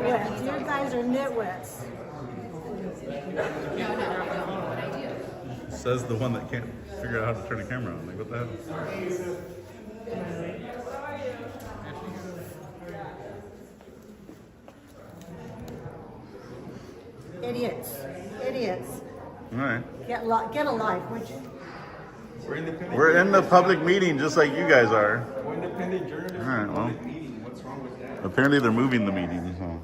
nitwits. You guys are nitwits. Says the one that can't figure out how to turn a camera on. Like, what the hell? Idiots. Idiots. All right. Get a life, would you? We're in the public meeting just like you guys are. We're independent journalists. All right, well. Meeting. What's wrong with that? Apparently they're moving the meeting. So.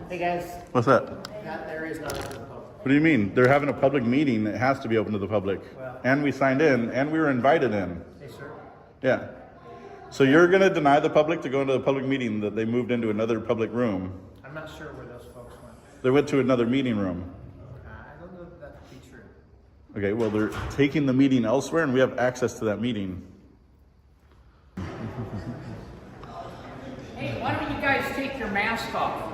Hey guys. What's that? That there is not open to the public. What do you mean? They're having a public meeting that has to be open to the public. And we signed in, and we were invited in. Hey sir. Yeah. So you're going to deny the public to go into the public meeting that they moved into another public room. I'm not sure where those folks went. They went to another meeting room. I don't know that to be true. Okay, well, they're taking the meeting elsewhere, and we have access to that meeting. Hey, why don't you guys take your mask off?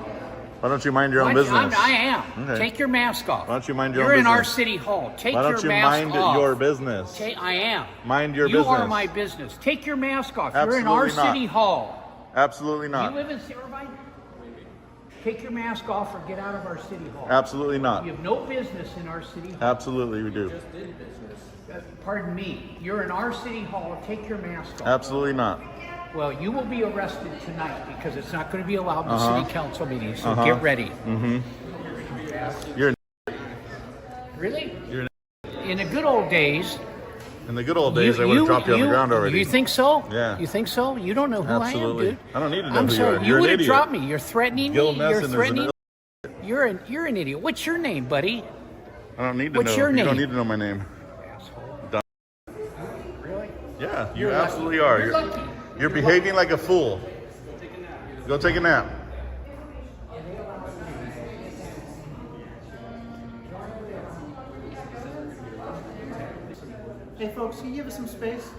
Why don't you mind your own business? I am. Okay. Take your mask off. Why don't you mind your You're own in our business? city hall. Take Why your don't you mask mind off. your business? I am. Mind your you business. You are my business. Take your mask off. Absolutely You're in our not. city hall. Absolutely You not. live in Irvine? Take your mask off or get out of our city hall. Absolutely not. You have no business in our city hall. Absolutely we do. Pardon me. You're in our city hall. Take your mask off. Absolutely not. Well, you will be arrested tonight because it's not going to be allowed in the city council meeting, so get ready. You're Really? You're In the good old days... In the good old days, I would have dropped you on the ground already. You think so? Yeah. You think so? You don't know who Absolutely. I am, dude. I don't need to know I'm who sorry. you are. You You're would an have idiot. dropped me. You're threatening Gil me. Nesson You're is an threatening. You're an idiot. What's your name, buddy? I don't need to What's know. your You don't name? need to know my name. Dumb. Really? Yeah, you You're absolutely lucky. are. You're lucky. You're behaving like a fool. Go take a nap. Hey folks, can you give us some space?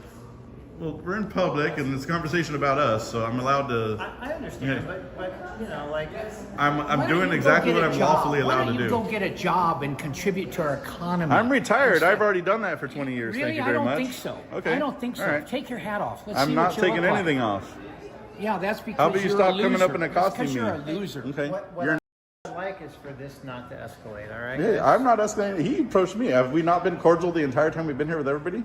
Well, we're in public, and it's a conversation about us, so I'm allowed to. I understand, Yeah. but you know, like I'm Why don't doing you exactly go what get a I'm job? lawfully allowed Why to don't you do. go get a job and contribute to our economy? I'm retired. I've already done that for 20 years. Really? Thank you I very don't much. think so. Okay. I don't think so. All right. Take your hat off. Let's I'm see not what you taking look anything like. off. Yeah, that's because How about you you're stop a coming up loser. and That's accosting because me? you're a loser. Okay. what You're I like is for this not to escalate. All right. Hey, guys? I'm not escalating. He approached me. Have we not been cordial the entire time we've been here with everybody?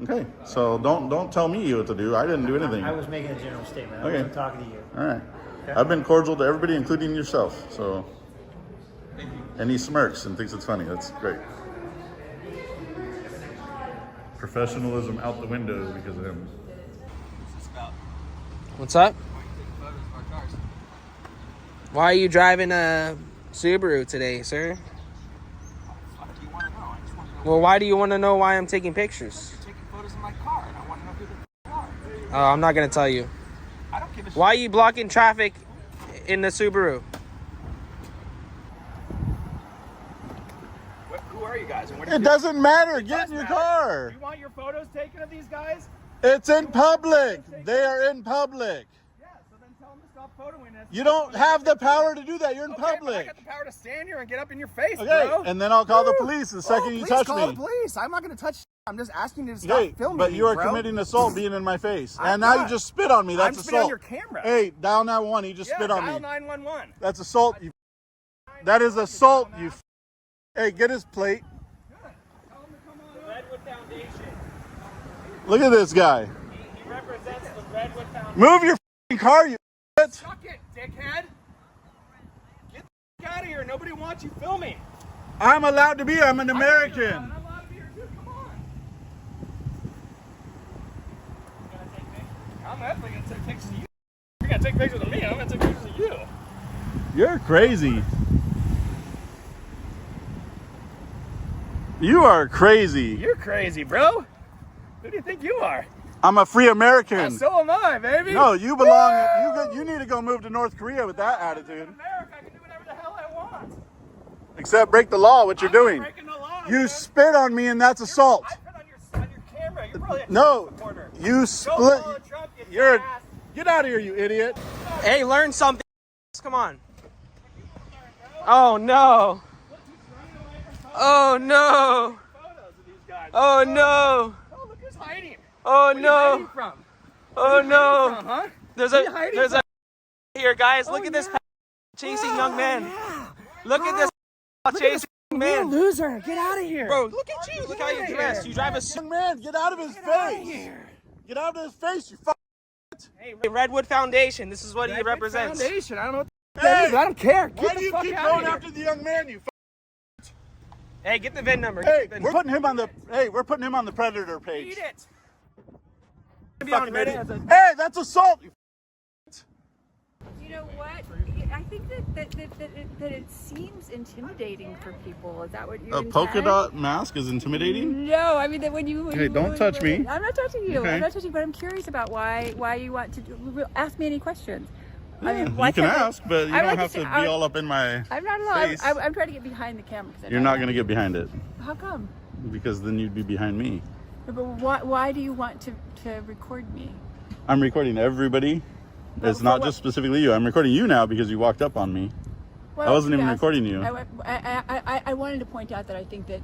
Okay. So don't tell me what to do. I didn't do anything. I was making a general statement. I Okay. wasn't talking to you. All right. Okay. I've been cordial to everybody, including yourself. So, and he smirks and thinks it's funny. That's great. Professionalism out the window because of him. What's up? Why are you driving a Subaru today, sir? Well, why do you want to know why I'm taking pictures? You're taking photos of my car, and I want to know who the are. Oh, I'm not going to tell you. I don't give a shit. Why are you blocking traffic in the Subaru? Who are you guys? And what It doesn't matter. Get in your car. Do you want your photos taken of these guys? It's in public. They are in public. Yeah, so then tell them to stop photoing us. You don't have the power to do that. You're in Okay, but I public. got the power to stand here and get up in your face, Okay, bro. and then I'll call the police the second you please touch call me. the police. I'm not going to touch. I'm just asking you to stop Hey, filming but me, you are bro. committing assault being in my face. I'm And now you not. just spit on me. That's I'm spitting assault. on your camera. Hey, dial 911. You just Yeah, spit on dial me. 911. That's assault. You. That is assault. You. Hey, get his plate. Tell them to come on up. Redwood Foundation. Look at this guy. He represents the Redwood Foundation. Move your f***ing car, you. Bitch. Suck it, dickhead. Get the f*** out of here. Nobody wants you filming. I'm allowed to be here. I'm an I'm American. allowed to be here too. Come on. I'm definitely gonna take pictures of you. You're gonna take pictures of me. I'm gonna take pictures of you. You're crazy. You are crazy. You're crazy, bro. Who do you think you are? I'm a free American. So am I, baby. No, you belong. You need to go move to North Korea with that attitude. In America, I can do whatever the hell I want. Except break the law, what you're I'm not doing. breaking the law, You man. spit on me and that's assault. I put on your camera. You're probably a No, Trump supporter. you Go split. follow Trump, you You're. ass. Get out of here, you idiot. Hey, learn something. Come on. Oh, no. Oh, no. Photos of these guys. Oh, no. Oh, look who's hiding. Oh, Where you hiding no. from? Oh, no. From, huh? There's Where you a hiding there's from? a here, guys. Look Oh, at this. yeah. Chasing young men. Look at this chasing young man. Loser, get out of here. Bro, look at you. Look how you dress. You drive a Young man, get out of his face. Get out of his face, you Redwood Foundation. This is what he represents. Foundation. I don't know what that is. I don't care. Get Why the do you fuck keep out of going here. after the young man, you Hey, get the VIN number. Hey, we're putting him on the predator page. Eat it. Fucking idiot. Hey, that's assault. You You know what? I think that it seems intimidating for people. Is that what you're A polka dot mask is intimidating? No, I mean that when you. Hey, don't touch me. I'm not touching you. Okay. I'm not touching. But I'm curious about why you want to ask me any questions. I mean, You can ask, but you I don't like have to to say- be all up in my I'm not allowed. face. I'm trying to get behind the camera. 'Cause I You're know not going to get behind it How come? because then you'd be behind me. No, but why do you want to record me? I'm recording everybody. It's for not what? just specifically you. I'm recording you now because you walked up on me. Well, I wasn't even yes. recording you. I wanted to point out that I think that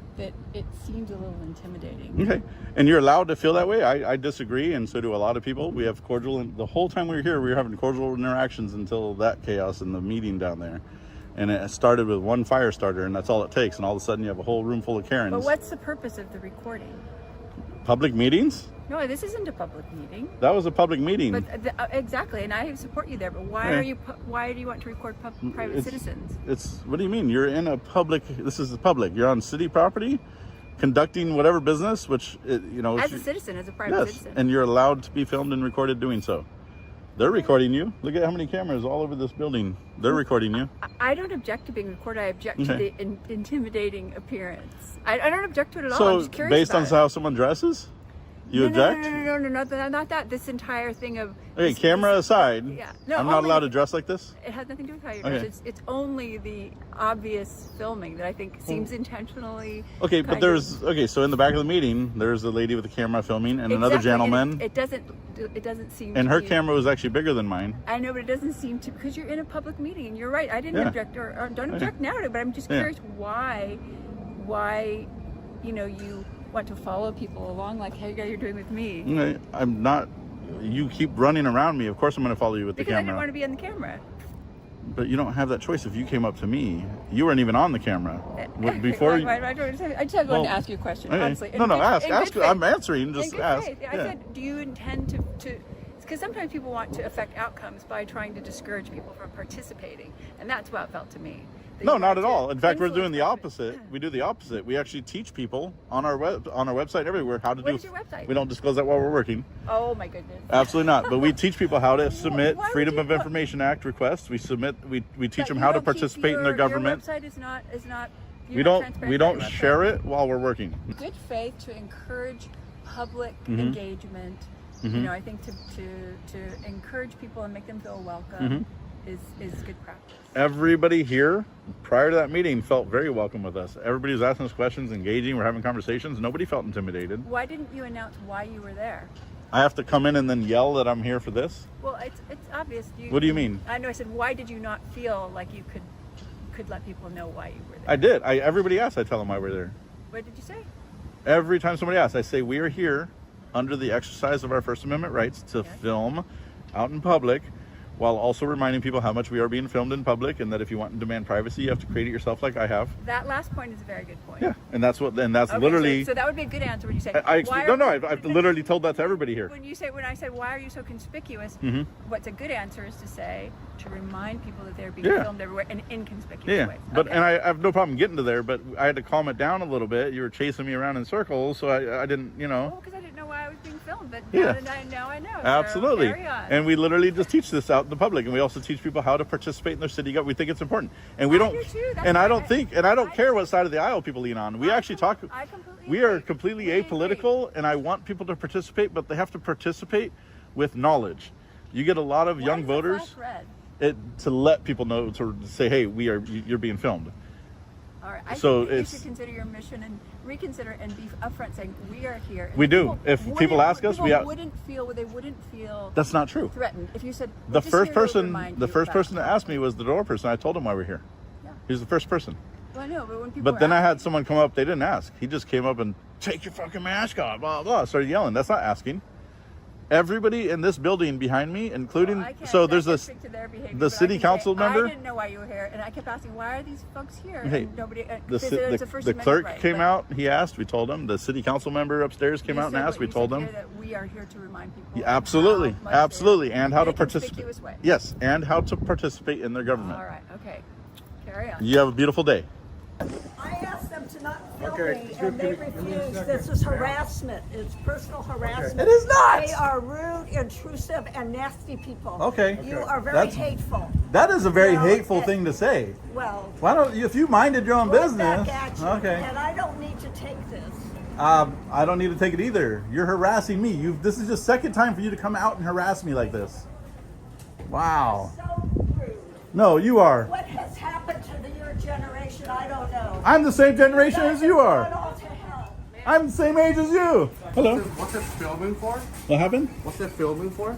it seems a little intimidating. Okay. And you're allowed to feel that way. I disagree, and so do a lot of people. We have cordial, and the whole time we were here, we were having cordial interactions until that chaos in the meeting down there. And it started with one fire starter, and that's all it takes. And all of a sudden, you have a whole room full of Karens. But what's the purpose of the recording? Public meetings? No, this isn't a public meeting. That was a public meeting. But exactly, and I support you there. But why Yeah. are you? Why do you want to record private It's- citizens? It's what do you mean? You're in a public. This is public. You're on city property, conducting whatever business, which As a citizen, as a private yes, citizen. and you're allowed to be filmed and recorded doing so. They're recording you. Look at how many cameras all over this building. They're recording you. I don't object to being recorded. I object to Okay. the intimidating appearance. I don't object to it at all. So I'm just curious based on about it. how someone dresses, you object? No, not that. This entire thing of. Okay, camera aside. Yeah. No, I'm not only- allowed to dress like this. It has nothing to do with how you Okay. dress. It's only the obvious filming that I think seems intentionally. Okay, but so in the back of the meeting, there's a lady with a camera filming and another Exactly, gentleman. and it doesn't seem. And to her be- camera was actually bigger than mine. I know, but it doesn't seem to, because you're in a public meeting, and you're right. I didn't Yeah. object or don't object now to it, but I'm just Yeah. curious why, you want to follow people along like, hey, you're doing with me. Okay, I'm not. You keep running around me. Of course, I'm going to follow you with Because the I didn't camera. want to be on the camera. But you don't have that choice. If you came up to me, you weren't even on the camera. Before you. I just wanted Well, to ask you a question, okay. honestly. No, In good ask. faith. I'm answering. Just In good ask. faith. I Yeah. said, do you intend to because sometimes people want to affect outcomes by trying to discourage people from participating, and that's what it felt to me. that No, you not wanted at to all. In fact, we're doing influence the people. opposite. We do the opposite. We actually teach people on our website everywhere how to What do. is your website? We don't disclose that while we're working. Oh my goodness. Absolutely not. But we teach people how to submit why would Freedom you- of Information Act requests. We submit. We teach But them you how to don't keep participate in their government. Your website is not. We you're not don't. transparent We about don't your share website. it while we're working. Good faith to encourage public Mm-hmm. engagement. I think to encourage people and make them feel welcome Mm-hmm. is good practice. Everybody here prior to that meeting felt very welcome with us. Everybody was asking us questions, engaging. We're having conversations. Nobody felt intimidated. Why didn't you announce why you were there? I have to come in and then yell that I'm here for this. Well, it's obvious. What do you mean? I know. I said, why did you not feel like you could let people know why you were there? I did. Everybody asked. I tell them why we're there. What did you say? Every time somebody asks, I say we are here under the exercise of our First Amendment rights to film out in public, while also reminding people how much we are being filmed in public, and that if you want to demand privacy, you have to create it yourself, like I have. That last point is a very good point. Yeah, and that's Okay, literally. So that would be a good answer when you say. I've literally told that to everybody here. When I say why are you so conspicuous? Mhm. What's a good answer is to say to remind people that they're being Yeah. filmed everywhere in inconspicuous Yeah, ways. but Okay. and I have no problem getting to there, but I had to calm it down a little bit. You were chasing me around in circles, so I didn't, Well, because I didn't know why I was being filmed, but Yeah. now I know. So Absolutely. carry on. And we literally just teach this out in the public, and we also teach people how to participate in their city government. We think it's important, and we I don't. do too. That's And I why don't care what side of the aisle people lean on. We actually talk. I completely We are agree. completely Completely apolitical, and I want people to participate, but they have to participate with knowledge. You get a lot of Why young is the voters flash red? to let people know, to say, hey, you're being filmed. All right. I So think that you it's- should consider your mission and reconsider and be upfront saying we are here. And We do. If people ask us, they wouldn't feel That's not true. threatened if you said The "We're just first here to person, remind the you first about person to something." ask me was the door person. I told him why we're here. Yeah. He was the first person. Well, I know, but when people But were then I had asking- someone come up. They didn't ask. He just came up and take your fucking mask off. Blah blah. Started yelling. That's not asking. Everybody in this building behind me, including I can't- so I there's can't this speak to their behavior, the but I city can say, council member. I didn't know why you were here, and I kept asking, why are these folks here? Hey, And nobody. the It's a First the Amendment clerk right, came but out. He asked. We told him. The city council member upstairs came you out and said asked. what We you told said him. here, that we are here to remind people. Yeah, absolutely, how much they are absolutely, and how in to a participate. conspicuous way. Yes, and how to participate in their government. All right. Okay. Carry on. You have a beautiful day. I asked them to not film Okay, me, sure, and they give me a refused. second. This is harassment. It's personal harassment. It is not. They are rude, intrusive, and nasty people. Okay. You are very That's- hateful. That is a very No, hateful it- thing to say. Well, Why don't you, if you minded your own look business? back at you, Okay. and I don't need to take this. I don't need to take it either. You're harassing me. This is the second time for you to come out and harass me like this. Wow. So rude. No, you are. What has happened to your generation, I don't know. I'm the same generation as you Gone are. all to hell. I'm the same age as you. Hello. What's that filming for? What happened? What's that filming for?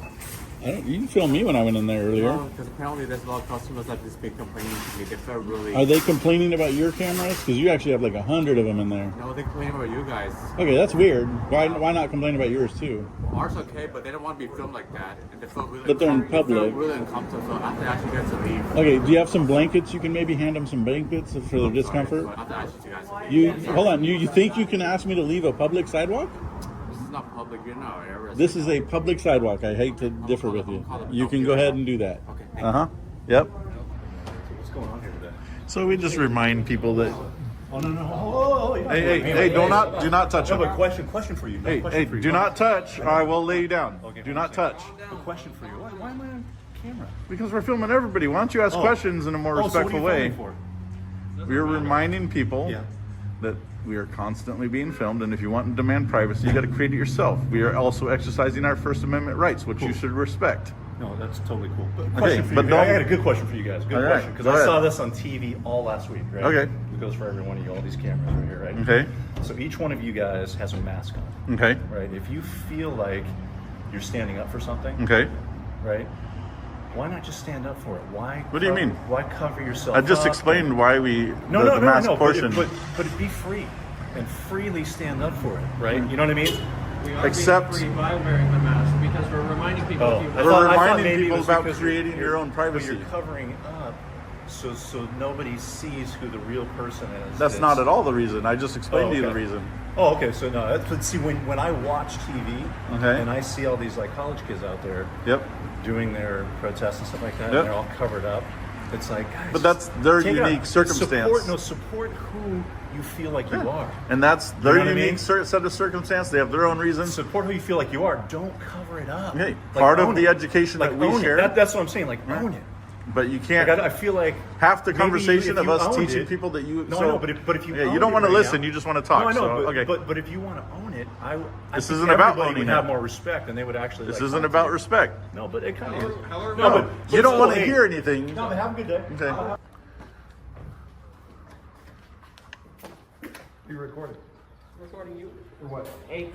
You can film me when I went in there earlier. Because apparently there's a lot of customers that just been complaining to me. They felt really. Are they complaining about your cameras? Because you actually have like 100 of them in there. No, they complain about you guys. Okay, that's weird. Why not complain about yours too? Ours okay, but they don't want to be filmed like that. And they felt really. But they're in they felt public. really uncomfortable. So I have to ask you guys to leave. Okay, do you have some blankets? You can maybe hand them some blankets for their discomfort. I have to ask you guys to leave. Hold on. You think you can ask me to leave a public sidewalk? This is not public. You're not. This is a public sidewalk. I hate to differ with you. You can go ahead and do that. Okay, thank Uh huh. Yep. What's going on here today? So we just remind people that. Oh no no! Oh, yeah. Hey! Do not touch I have him. a question for you. No, Hey! question for you. Do not touch, or I will lay you down. Okay, Do not touch. A question for you. Why am I on camera? Because we're filming everybody. Why don't you ask questions in a more Oh, so what are respectful you way? filming for? We are reminding people Yeah. that we are constantly being filmed, and if you want to demand privacy, you got to create it yourself. We are also exercising our First Amendment rights, which you should respect. No, that's totally cool. But question for but you. don't- I had a good question for you guys. Good All right, question, because go I saw ahead. this on TV all last week. Right? Okay. It goes for every one of you. All these cameras right here, right? Okay. So each one of you guys has a mask on. Okay. Right. If you feel like you're standing up for something, Okay. right? Why not just stand up for it? Why? What do you mean? Why cover yourself? I just up? explained why we No, the mask but portion. But be free and freely stand up for it, right? You know what I mean? Except By wearing the mask, because we're reminding people. Oh, if you- I we're thought reminding maybe it people was about because creating your own but privacy. You're covering up, so nobody sees who the real person is. That's not at all the reason. I just explained to you the okay. reason. Oh, okay. So no, that's, but see, when I watch TV Okay. and I see all these like college kids out there Yep. doing their protests and stuff like that, Yep. and they're all covered up. It's like, guys, But that's their take it out. unique circumstance. Support who you feel like you are. And that's their know what I unique mean? set of circumstance. They have their own reasons. Support who you feel like you are. Don't cover it up. Hey, Like, part of own the it. education like that we own share. It. That's what I'm saying. Like own it. But you can't. Like, I feel like half the maybe conversation if of you us owned teaching it- people that you. No, so, I know, but if you yeah, own you don't it want to right listen. now- You just want to talk. No, I know, so, but, okay. but if you want to own it, I This think isn't about everybody owning would have it. more respect, and they would actually. This like, isn't talk about to you. respect. No, but it kind of is. No, but you don't still, want to hey. hear anything. No, but have a good day. Okay. Be recorded. Recording you. For what? Hey,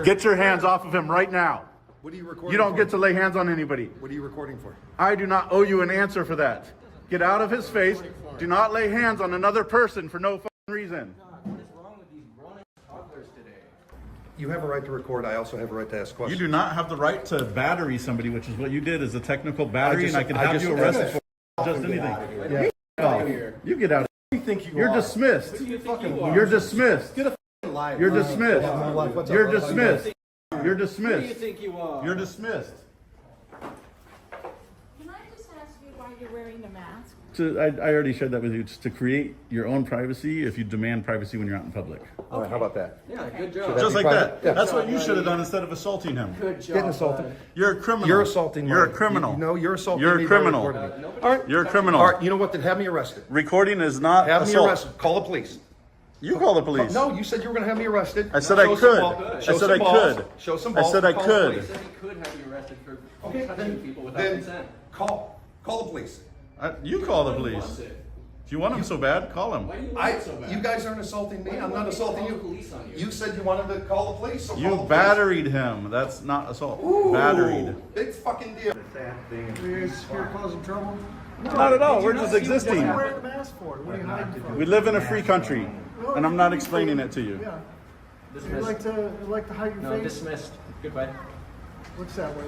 Get your hands off of him right now. What are you recording You don't for? get to lay hands on anybody. What are you recording for? I do not owe you an answer for that. Get out of his face. Do not lay hands on another person for no fucking reason. You have a right to record. I also have a right to ask You questions. do not have the right to battery somebody, which is what you did as a technical battery, and I can have you arrested for just anything. You get out. Who do you think you You're are? dismissed. Who do you fucking are? You're dismissed. Get a live. You're dismissed. What's up, You're brother? dismissed. You're Who do you dismissed. think you are? You're dismissed. Can I just ask you why you're wearing the mask? I already shared that with you. It's to create your own privacy if you demand privacy when you're out in public. All right, how about that? Yeah, good job. Just like private? that. That's what you should have done instead of assaulting him. Good job. Getting assaulted. You're a criminal. You're assaulting. You're a me. criminal. No, you're assaulting You're me a by criminal. recording me. All right. You're a criminal. All right. You know what? Then have me arrested. Recording is not Have assault. me arrested. Call the police. You call the police. No, you said you were going to have me arrested. I said I Show some could. ball- I show said some I balls. could. Show some I balls. said I Call the could. police. He said he could have you arrested for Okay, touching then, people without then consent. call the police. You call the police. If you want him so bad, call him. Why do you want it so bad? You guys aren't assaulting me. Why do you I'm not want me to assaulting call you. the police on you? You said you wanted to call the police. So call the You police. batteried him. That's not assault. Ooh, Batteried. Big fucking deal. You're causing trouble? Not at all. We're just existing. Wear the mask for? What are you hiding from? We live in a free country, and I'm not explaining it to you. Yeah. Dismissed. You like to hide your No, face? dismissed. Goodbye. What's that way?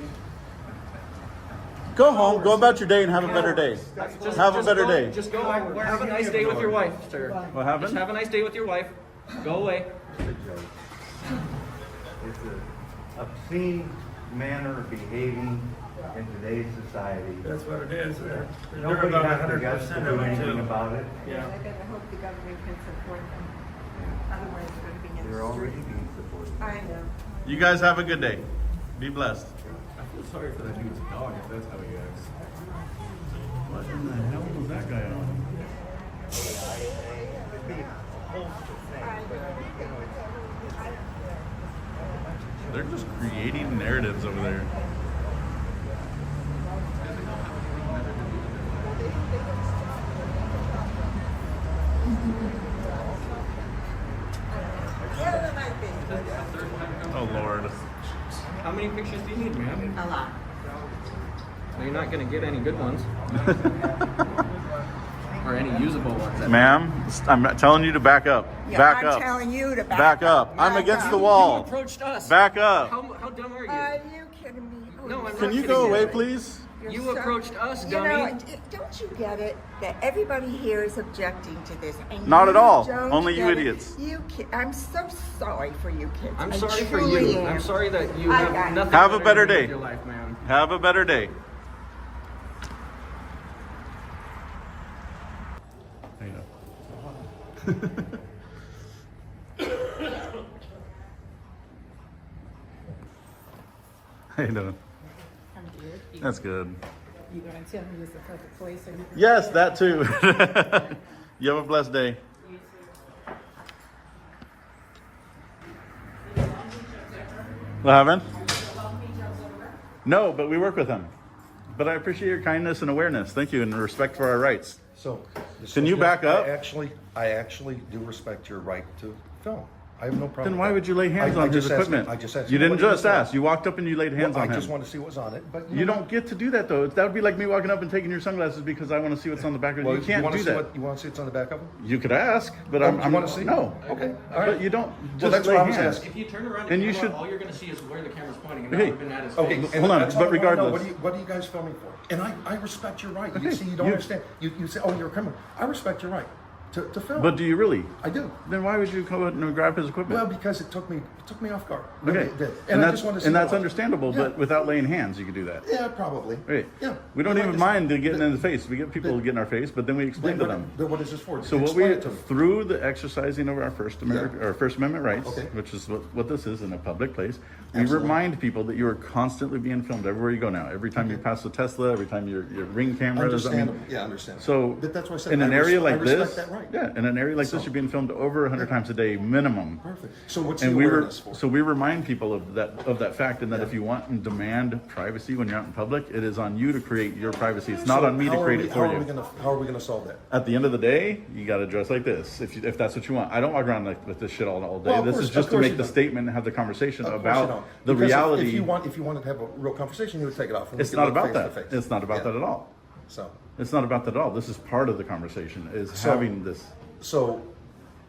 Go home, go about your day, and have a better day. Have a better day. Just go. Have a nice day with your wife, sir. What happened? Just have a nice day with your wife. Go away. It's an obscene manner of behaving in today's society. That's what it is. Nobody has the guts to do anything about it. Yeah. I hope the government can support them. Otherwise, it's going to be in They're the already streets. being supported. I know. You guys have a good day. Be blessed. I feel sorry for that dude's dog if that's how he acts. What in the hell was that guy on? They're just creating narratives over there. Oh Lord. How many pictures do you need, ma'am? A lot. Well, you're not going to get any good ones. Or any usable ones. Ma'am, I'm telling you to back up. Yeah, Back I'm up. telling you to Back up. I'm against the You wall. approached us. Back up. How dumb are you? Are you kidding me? No, I'm Can not you kidding go you. away, please? You approached us, You dummy. know, don't you get it that everybody here is objecting to this? And Not at all. don't Only you get it? idiots. I'm so sorry for you kids. I'm I sorry for truly you. am. I'm sorry that you I have got it. nothing Have a better to do day. with your life, man. Have a better day. There you go. How you doing? I'm good. That's good. You gonna tell me it's the perfect place? Yes, that too. You have a blessed day. What happened? No, but we work with him. But I appreciate your kindness and awareness. Thank you, and respect for our rights. So, Can you back up? I actually do respect your right to film. I have no problem. Then with why that. would you lay hands I on his just asked equipment? him- I just asked You him, didn't what do just say? ask. You walked up and you laid hands Well, on him. I just want to see what was on it, but You don't get to do that though. That would be like me walking up and taking your sunglasses because I want to see what's on the back of it. Well, You can't wanna do see that. What, you want to see what's on the back of them? You could ask, but Oh, I'm you wanna see? No. Okay, all right. But you don't just that's lay what I was hands. asking. If you turn around And the you camera, should- all you're going to see is where the camera's pointing and Okay. not even at his Okay, face. and Hold on, that's all but I wanna know. regardless. What are you guys filming for? And I respect your right. Okay, You see, you don't you- understand. You say, oh, you're a criminal. I respect your right to film. But do you really? I do. Then why would you go out and grab his equipment? Well, because it took me off guard. Okay, It did. and I that's just wanted to see and what that's was. understandable. Yeah. But without laying hands, you could do that. Yeah, probably. Right. Yeah. We don't But like even I mind said, getting in the face. We get people to get in our face, but then we explain to them. But what is this for? So what Explain we it to me. through the exercising of our First Amendment rights, Okay. which is what this is in a public place, we Absolutely. remind people that you are constantly being filmed everywhere you go now. Every time you pass a Tesla, every time your ring camera is. Understandable. Yeah, understandable. So But that's why I said in an area like I respect this, that right. yeah, in an area like this, So- you're being filmed over 100 times a day minimum. Perfect. So what's And the we awareness for? so we remind people of that fact, and that if you want and demand privacy when you're out in public, it is on you to create your privacy. It's not So on me to how are create we- it for how you. Are we gonna, how are we going to solve that? At the end of the day, you got to dress like this if that's what you want. I don't walk around with this shit all day. Well, of This course- is just of to course make you the don't. statement and have the conversation Of course you don't. about the Because reality. If you wanted to have a real conversation, you would take it off. And It's we could not look about face that. to face. It's not about Yeah. that at all. So, It's not about that at all. This is part of the conversation. Is having this. so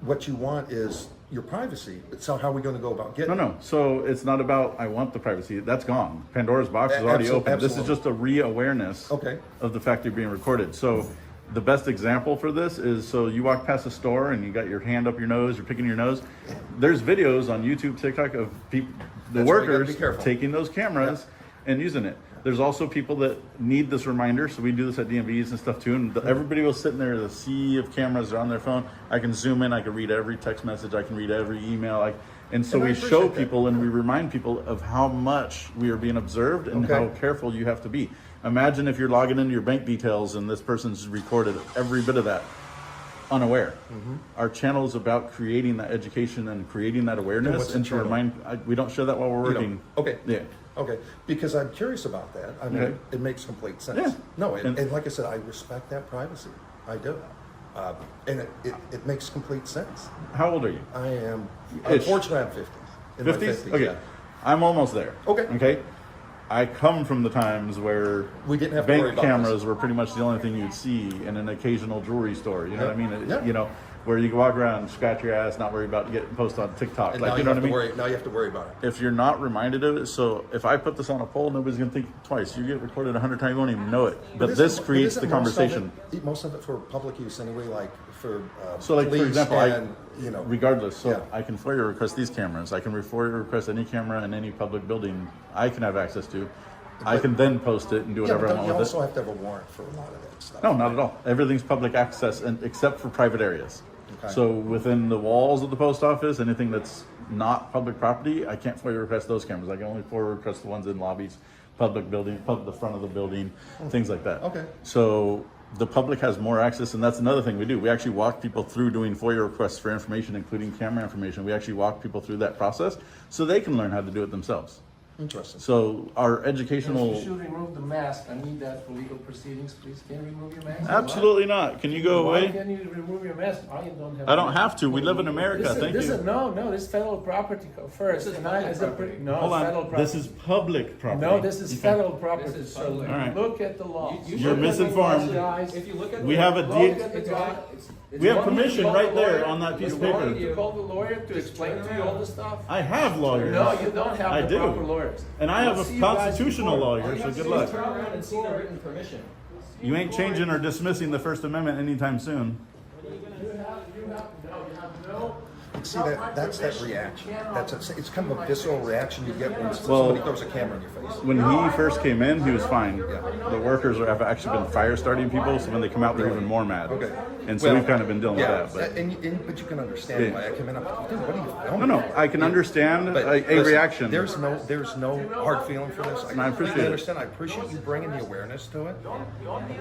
what you want is your privacy. So how are we going to go about getting? No. So it's not about I want the privacy. That's gone. Pandora's box is already open. This is Absolutely. just a re-awareness Okay. of the fact you're being recorded. So the best example for this is, so you walk past a store and you got your hand up your nose, you're picking your nose. There's videos on YouTube, TikTok of people, the That's why you gotta workers be careful. taking those cameras and using it. There's also people that need this reminder, so we do this at DMVs and stuff too. And everybody will sit in there, the sea of cameras are on their phone. I can zoom in, I can read every text message, I can read every email. And so And I we appreciate show that. people and we remind people of how much we are being observed and Okay. how careful you have to be. Imagine if you're logging into your bank details and this person's recorded every bit of that unaware. Our channel is about creating that education and creating that And awareness what's the and to channel? remind, we don't share that while we're You don't. working. Okay. Yeah. Okay, because I'm curious about that. I mean, Okay. it makes complete sense. Yeah. No, And- and like I said, I respect that privacy. I do. And it makes complete sense. How old are you? I am, Ish. unfortunately, I'm 50. In my 50s? Okay. yeah. I'm almost there. Okay. Okay. I come from the times where We didn't have to worry bank about cameras this. were pretty much the only thing you'd see in an occasional jewelry store. You know what I mean? Yeah. You know, where you can walk around and scratch your ass, not worry about getting posted on TikTok. And Like, now you know what I have to mean? worry. Now you have to worry about it. If you're not reminded of it, so if I put this on a poll, nobody's gonna think twice. You get recorded 100 times, you won't even know it. But this creates the conversation. Most of it for public use anyway, like for So, like, for police example, and, you know, regardless, so Yeah. I can FOIA request these cameras. I can FOIA request any camera in any public building I can have access to. I can then post it and do whatever I but want you with also it. have to have a warrant for a lot of that stuff. No, not at all. Everything's public access, and except for private areas. Okay. So within the walls of the post office, anything that's not public property, I can't FOIA request those cameras. I can only FOIA request the ones in lobbies, public building, the front of the building, things like that. Okay. So the public has more access, and that's another thing we do. We actually walk people through doing FOIA requests for information, including camera information. We actually walk people through that process so they can learn how to do it themselves. Interesting. So our educational... You should remove the mask. I need that for legal proceedings, please. Can you remove your mask? Absolutely not. Can you go Why away? can you remove your mask? I don't have to. We live in America. Thank This you. is this is federal property first. This is and public as a property. no, Hold federal on. property. This is public property. No, this is You can- federal property. This is So public. All right. look at the law. You're misinformed. If you look at We the- have a Look deed. at the guy. We have permission right there on that piece of You want paper. me to call the lawyer to explain to you all the stuff? I have lawyers. No, you don't have I the do. proper lawyers. And I have We'll a see you guys constitutional before. lawyer, All you so have to good do luck. is turn around and see the written permission. You ain't changing or dismissing the First Amendment anytime soon. You have no. See, that's that reaction. It's kind of a visceral reaction you get when Well, somebody throws a camera in your face. When he first came in, he was fine. The workers have actually been fire starting people, so when they come out, they're even more mad. Okay. And so Well, we've kind of been dealing yeah, with that. But but you can understand why I come in. I'm like, dude, what are you filming? No, I can understand But a listen, reaction. There's no hard feeling for this. I appreciate completely it. understand. I appreciate you bringing the awareness to it.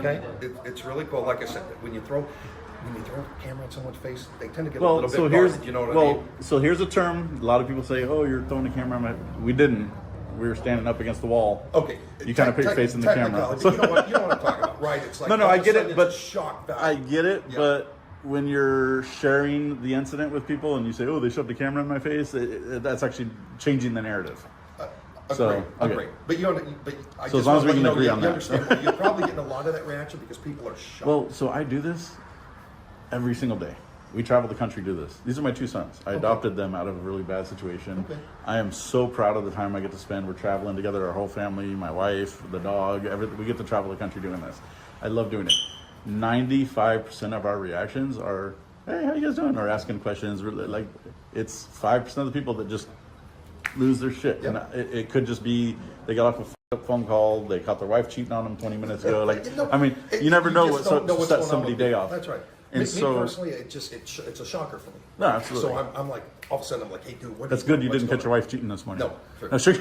Okay, it's really cool. Like I said, when you throw a camera in someone's face, they tend to get a Well, little bit so here's guarded, you know what I mean? so here's a term. A lot of people say, "Oh, you're throwing a camera." We didn't. We were standing up against the wall. Okay. You kind of put your face in the camera. Technicality, you know what I'm talking about, right? It's like No, all I of a get sudden it, but it's a shock value. I get it, Yeah. but when you're sharing the incident with people and you say, "Oh, they shoved a camera in my face," that's actually changing the narrative. So, okay. Agree. But I So just as long as want we to can let agree you know, on you that. understand, you're probably getting a lot of that reaction because people are shocked. Well, so I do this every single day. We travel the country to do this. These are my two sons. I adopted them out of a really bad situation. Okay. I am so proud of the time I get to spend. We're traveling together, our whole family, my wife, the dog, everything. We get to travel the country doing this. I love doing it. 95% of our reactions are, "Hey, how you guys doing?" or asking questions. Like, it's 5% of the people that just lose their shit. Yep. And it could just be they got off a f***up phone call, they caught their wife cheating on them 20 minutes ago. Like, No, I mean, you never know what just don't know what's sets going on somebody's with day people. off. That's right. And Me so, personally, it's a shocker for me. No, absolutely. So I'm like, all of a sudden, I'm like, hey, dude, what? That's good you didn't catch your wife cheating this morning. No, sure. No, sure.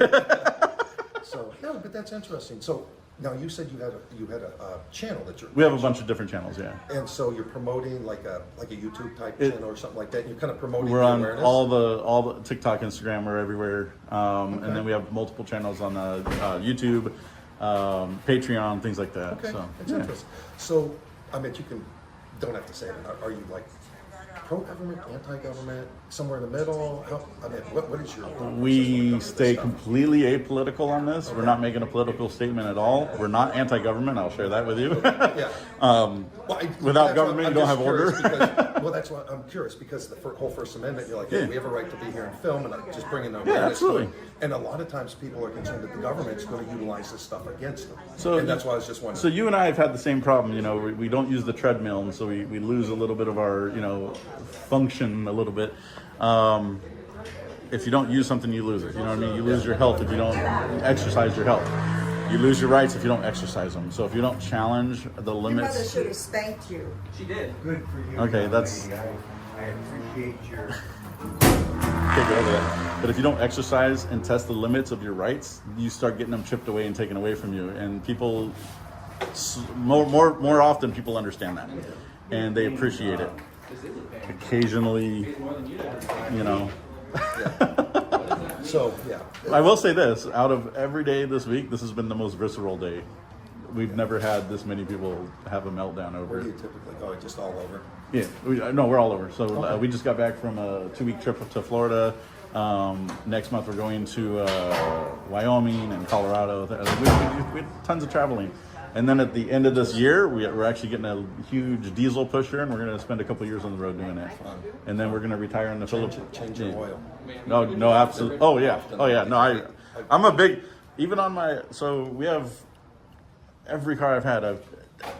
So no, but that's interesting. So now you said you had a channel that you're. We have a bunch of different channels, yeah. And so you're promoting like a YouTube type It- channel or something like that. And you're kind of promoting We're the on awareness. all the TikTok, Instagram, we're everywhere. And then we have multiple channels on YouTube, Patreon, things like that. Okay, So, that's yeah. interesting. So I mean, don't have to say it. Are you like pro-government, anti-government, somewhere in the middle? What is your? We stay completely apolitical on this. We're not making a political statement at all. We're not anti-government. I'll share that with you. Yeah. Without government, you don't have order. Well, that's why I'm curious because the whole First Amendment, you're like, hey, we have a right to be here and film, and just bringing the awareness. absolutely. To it. And a lot of times people are concerned that the government's going to utilize this stuff against them. So, and that's why I was just wondering. So you and I have had the same problem. You know, we don't use the treadmill, and so we lose a little bit of our, function a little bit. If you don't use something, you lose it. You know what I mean? You lose your health if you don't exercise your health. You lose your rights if you don't exercise them. So if you don't challenge the Your mother limits. should have spanked you. She did. Good for you. Okay, young that's- lady. I appreciate your. Can't get over that. But if you don't exercise and test the limits of your rights, you start getting them chipped away and taken away from you. And people, more often, people understand that, and they appreciate it. Occasionally, So yeah. I will say this: out of every day this week, this has been the most visceral day. We've never had this many people have a meltdown over Where do it. you typically go? Just all over? Yeah, we're all over. So we just got back from a 2-week trip to Florida. Next month we're going to Wyoming and Colorado. We had tons of traveling. And then at the end of this year, we're actually getting a huge diesel pusher, and we're going to spend a couple years on the road doing it. And then we're going to retire in the Philippines. Change your oil. No, absolutely. Oh yeah. No, I'm a big, even on my, so we have, every car I've had,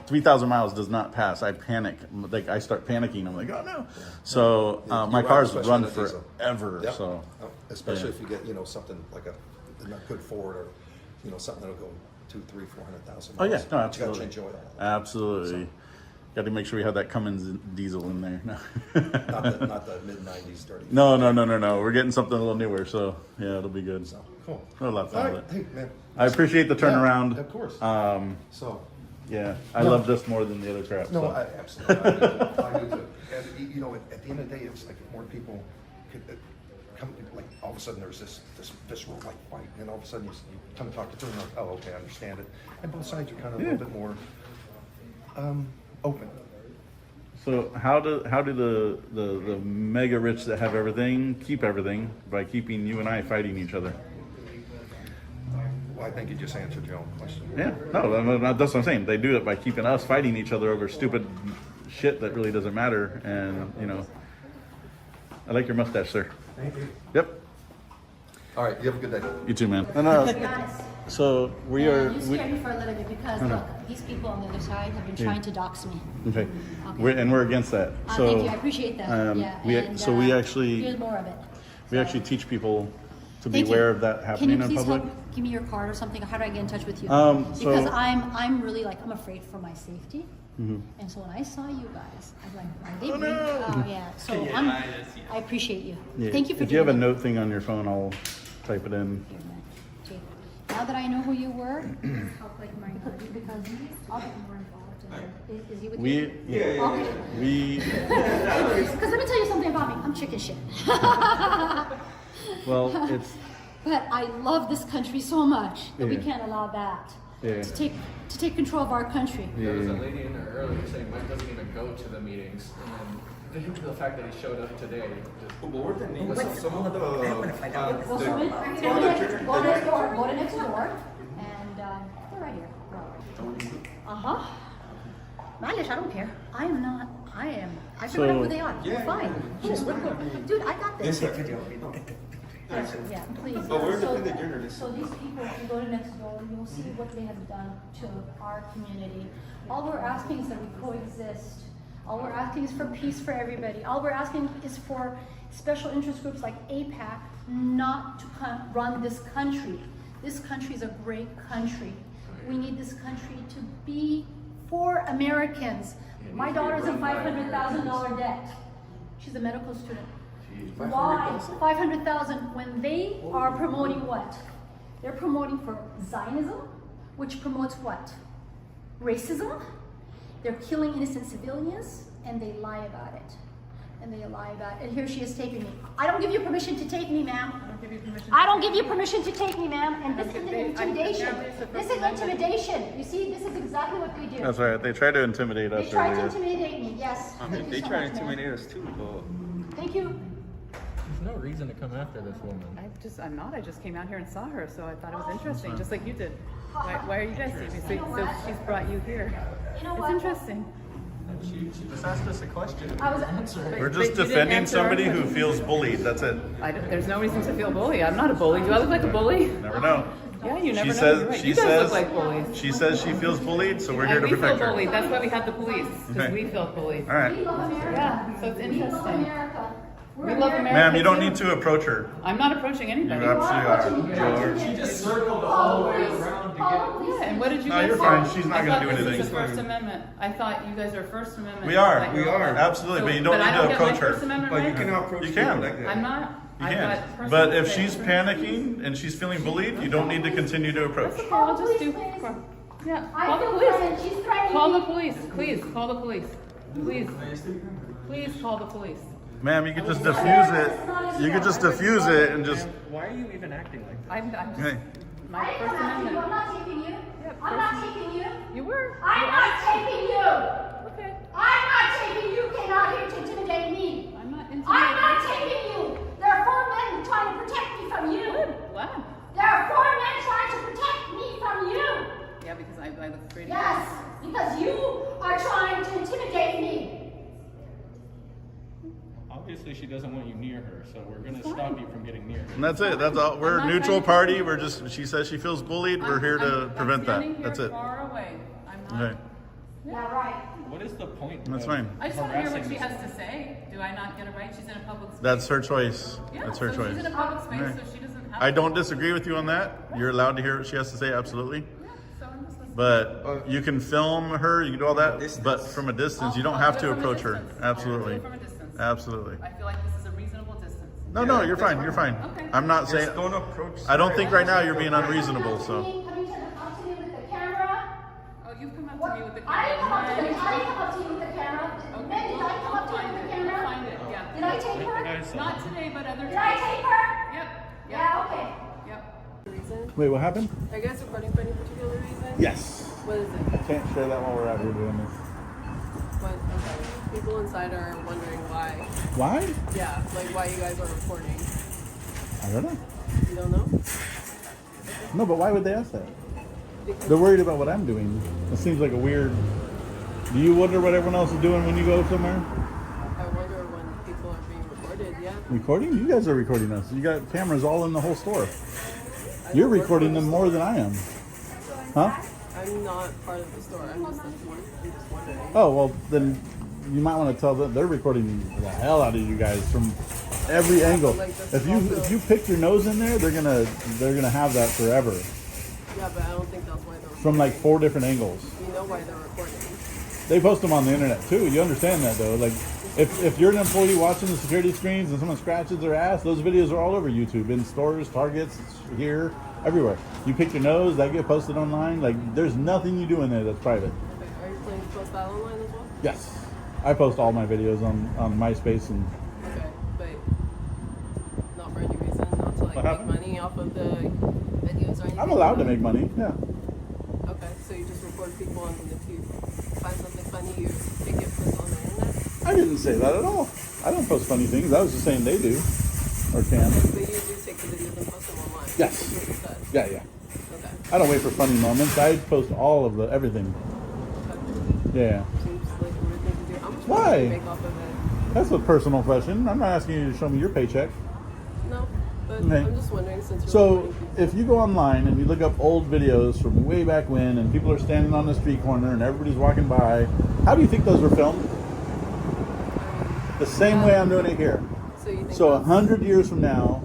3,000 miles does not pass. I panic. Like, I start panicking. I'm like, oh no. So my cars run forever. Yep. So especially if you get, you know, something like a not good Ford, or, you know, something that'll go 200,000, 300,000, 400,000 oh miles. yeah, no, You absolutely. gotta change oil. Absolutely. Got to make sure we have that Cummins diesel in there. No. not the mid-90s dirty. No. We're getting something a little newer, so yeah, it'll be good. So, cool. We'll have fun All with right. it. Hey, man. I appreciate the turnaround. Yeah, of course. So. Yeah, I love this more than the other crap. No, so. I absolutely. I do too. And you know, at the end of the day, it's like more people could come. Like all of a sudden, there's this visceral like fight, and all of a sudden you come and talk to them, like, oh, okay, I understand it. And both sides are kind of a little bit more open. So how do the mega rich that have everything keep everything by keeping you and I fighting each other? Well, I think you just answered your own question. Yeah, no, that's what I'm saying. They do it by keeping us fighting each other over stupid shit that really doesn't matter. And, you know, I like your mustache, sir. Thank you. Yep. All right, you have a good day. You too, man. So we are. You scare me for a little bit because look, these people on the other side have been trying to dox me. Okay. We're against that. So thank you, I appreciate that. we actually here's more of it. We actually teach people to be Thank you. aware of that happening Can you in please public. help give me your card or something? How do I get in touch with you? So- Because I'm really like I'm afraid for my safety. And so when I saw you guys, I'm like, are they really? Oh yeah. So I appreciate you. Yeah. Thank you for If you have a doing note thing on your phone, I'll type it in. it. Now that I know who you were, help like my because I'll get more involved in it. Is he with you? Because let me tell you something about me. I'm chicken shit. Well, it's. But I love this country so much that we can't allow that to take control of our country. There was a lady in there earlier saying Mike doesn't even go to the meetings, and then the fact that he showed up today. What the name? Some of the Go to next door, and they're right here. Malish, I don't care. I am not. I figured out who they are. We're fine. Dude, I got this. Yeah, please. we're independent journalists. So these people, if you go to next door, you'll see what they have done to our community. All we're asking is that we coexist. All we're asking is for peace for everybody. All we're asking is for special interest groups like AIPAC not to run this country. This country is a great country. We need this country to be for Americans. My daughter's in $500,000 debt. She's a medical student. Why 500,000 when they are promoting what? They're promoting for Zionism, which promotes what? Racism. They're killing innocent civilians, and they lie about it. And here she is taping me. I don't give you permission to tape me, ma'am. I don't give you permission to tape me, ma'am. And this is intimidation. This is intimidation. You see, this is exactly what they do. That's right. They try to intimidate us. They try to intimidate me. Yes. They try to intimidate us too, but Thank you. There's no reason to come after this woman. I'm not. I just came out here and saw her, so I thought it was interesting, just like you did. Why are you guys seeing me? So she's brought you here. It's interesting. She just asked us a question. We're just defending somebody who feels bullied. That's it. There's no reason to feel bullied. I'm not a bully. Do I look like a bully? Never know. Yeah, you never know. Says, You're right. She You guys says, look like bullies. She says she feels bullied, so we're here to We protect feel her. bullied. That's why we have the police, because Okay. we feel bullied. All right. Yeah, so it's interesting. We love America. Ma'am, you don't too. need to approach her. I'm not approaching anybody. You absolutely are. She just circled all the way around to get. Yeah, and what did you No, guys you're say? fine. She's not I gonna thought do this anything. is the First Amendment. I thought you guys are First Amendment. We are. Like, Absolutely, but you don't I need to get my approach her. First Amendment but you rights? cannot approach You people can. like that. I'm not. You I've can. got personal But if space. she's panicking and she's feeling bullied, you don't need to continue to approach. That's okay, I'll just do. Yeah, call the police. Call the police, please. Call the police, please. Please call the police. Ma'am, you could just diffuse it. You could just diffuse it and just. Why are you even acting like that? I'm just, Hey. my First Amendment. I'm not taping you. I'm not taping you. You were. I'm not taping you. Okay. I'm not taping you. Came out here to intimidate me. I'm not intimidating. I'm not taping you. There are 4 men trying to protect me from you. Wow. There are 4 men trying to protect me from you. Yeah, because I look pretty. Yes. obviously she doesn't want you near her, so we're going to stop you from getting near her. And that's it. That's all. We're a neutral party. We're just, she says she feels bullied. We're here to prevent that. That's it. Far away. I'm not. Okay. Yeah, right. What is the point? That's of fine. I just want to hear what harassing she this has to say. Do I not get it right? She's in a public space. That's her choice. Yeah, That's her so choice. she's in a public space, Right. so she doesn't have I to. don't disagree with you on that. You're allowed to hear what she has to say, absolutely. Yeah, so I'm just listening. But you can film her, you can do all that, but from a distance, you don't have to I'll do it from a approach her. distance. Absolutely. I'll do it from a distance. Absolutely. I feel like this is a reasonable distance. No, you're fine. You're fine. Okay. I'm not saying. Don't approach. I don't think right now you're being unreasonable. So. Have you turned up to me with the camera? Oh, you've come up to me with the camera. I didn't come up to you. I didn't come up to you with the camera. Okay, Ben, did I come up to you with the camera? Find it, yeah. Did I take her? Not today, but other Did I take her? Yep. Yeah, okay. Yep. Wait, what happened? Are you guys recording for any particular reason? Yes. What is it? Can't share that while we're out here doing this. What? Okay. People inside are wondering why. Why? Yeah, like why you guys are recording. I don't know. You don't know? No, but why would they ask that? Because They're worried about what I'm doing. It seems like a weird. Do you wonder what everyone else is doing when you go somewhere? I wonder when people are being recorded, yeah. Recording? You guys are recording us. You got cameras all in the whole store. You're recording them more than I am. Huh? I'm not part of the store. I'm just wondering. Oh, well, then you might want to tell them they're recording the hell out of you guys from every angle. If you pick your nose in there, they're gonna have that forever. Yeah, but I don't think that's why they're recording. From like 4 different angles. You know why they're recording. They post them on the internet too. You understand that though? Like, if you're an employee watching the security screens and someone scratches their ass, those videos are all over YouTube, in stores, Targets, here, everywhere. You pick your nose, that get posted online. Like, there's nothing you do in there that's private. Okay, are you planning to post that online as well? Yes, I post all my videos on MySpace and. Okay, but not for any reason, not to like make money off of the videos or anything. I'm allowed to make money. Yeah. Okay, so you just record people and if you find something funny, you make it post on the internet? I didn't say that at all. I don't post funny things. I was just saying they do, or can. Okay, but you do take the videos and post them online. Yes. That's what you said. Yeah. Okay. I don't wait for funny moments. I post all of everything. Yeah. Seems like a weird thing to do. How much Why? money do you make off of it? That's a personal question. I'm not asking you to show me your paycheck. No, but Okay. I'm just wondering since you're So, recording people. if you go online and you look up old videos from way back when, and people are standing on the street corner and everybody's walking by, how do you think those were filmed? The same way I'm doing it here. So you think So that's- 100 years from now,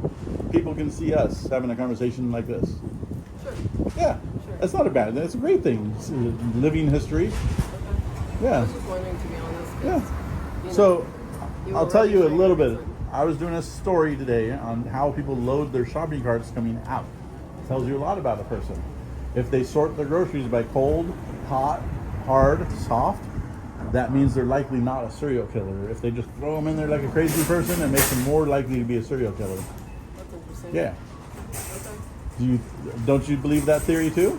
people can see us having a conversation like this. Sure. Yeah, that's not a bad thing. It's a great thing. It's living history. I Yeah. was just wondering, to be honest. 'Cause, Yeah. you know, So, you I'll were tell you a already little sharing bit. I was doing a story today on how people load their shopping carts coming out. It tells you a lot about a person. If they sort their groceries by cold, hot, hard, soft, that means they're likely not a serial killer. If they just throw them in there like a crazy person, it makes them more likely to be a serial killer. That's interesting. Yeah. Okay. Don't you believe that theory too?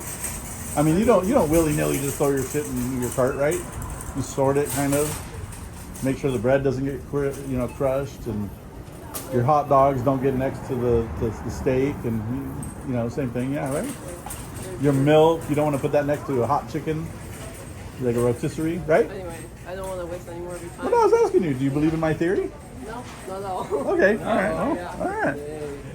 I mean, you don't willy-nilly just throw your shit in your cart, right? You sort it, kind of. Make sure the bread doesn't get crushed, and your hot dogs don't get next to the steak, and same thing. Yeah, right. Your milk, you don't want to put that next to a hot chicken, like a rotisserie, right? Anyway, I don't want to waste any more of your time. But I was asking you, do you believe in my theory? No, not at all. Okay, all right. Well, Yeah. all right.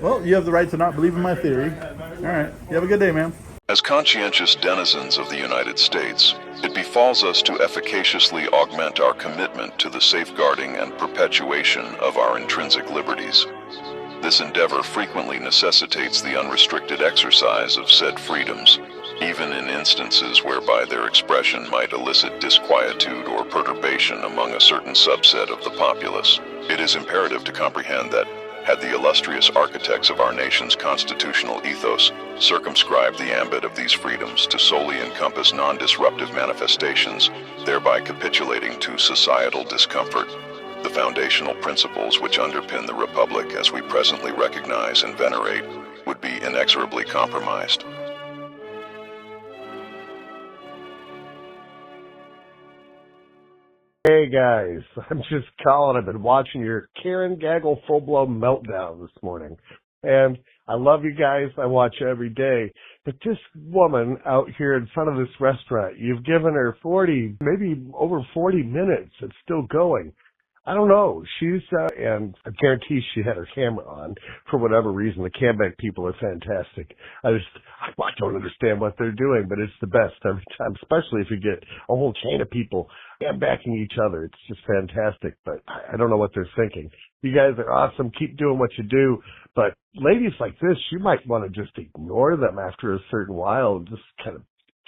Well, you have the right to not believe in my theory. All right. You have a good day, man. As conscientious denizens of the United States, it befalls us to efficaciously augment our commitment to the safeguarding and perpetuation of our intrinsic liberties. This endeavor frequently necessitates the unrestricted exercise of said freedoms, even in instances whereby their expression might elicit disquietude or perturbation among a certain subset of the populace. It is imperative to comprehend that, had the illustrious architects of our nation's constitutional ethos circumscribed the ambit of these freedoms to solely encompass non-disruptive manifestations, thereby capitulating to societal discomfort, the foundational principles which underpin the Republic as we presently recognize and venerate would be inexorably compromised. Hey guys, I'm just calling. I've been watching your Karen Gaggle full-blown meltdown this morning. And I love you guys. I watch every day. But this woman out here in front of this restaurant, you've given her 40, maybe over 40 minutes. It's still going. I don't know. She's, and I guarantee she had her camera on for whatever reason. The Canback people are fantastic. I don't understand what they're doing, but it's the best every time, especially if you get a whole chain of people backing each other. It's just fantastic, but I don't know what they're thinking. You guys are awesome. Keep doing what you do. But ladies like this, you might want to just ignore them after a certain while and just kind of,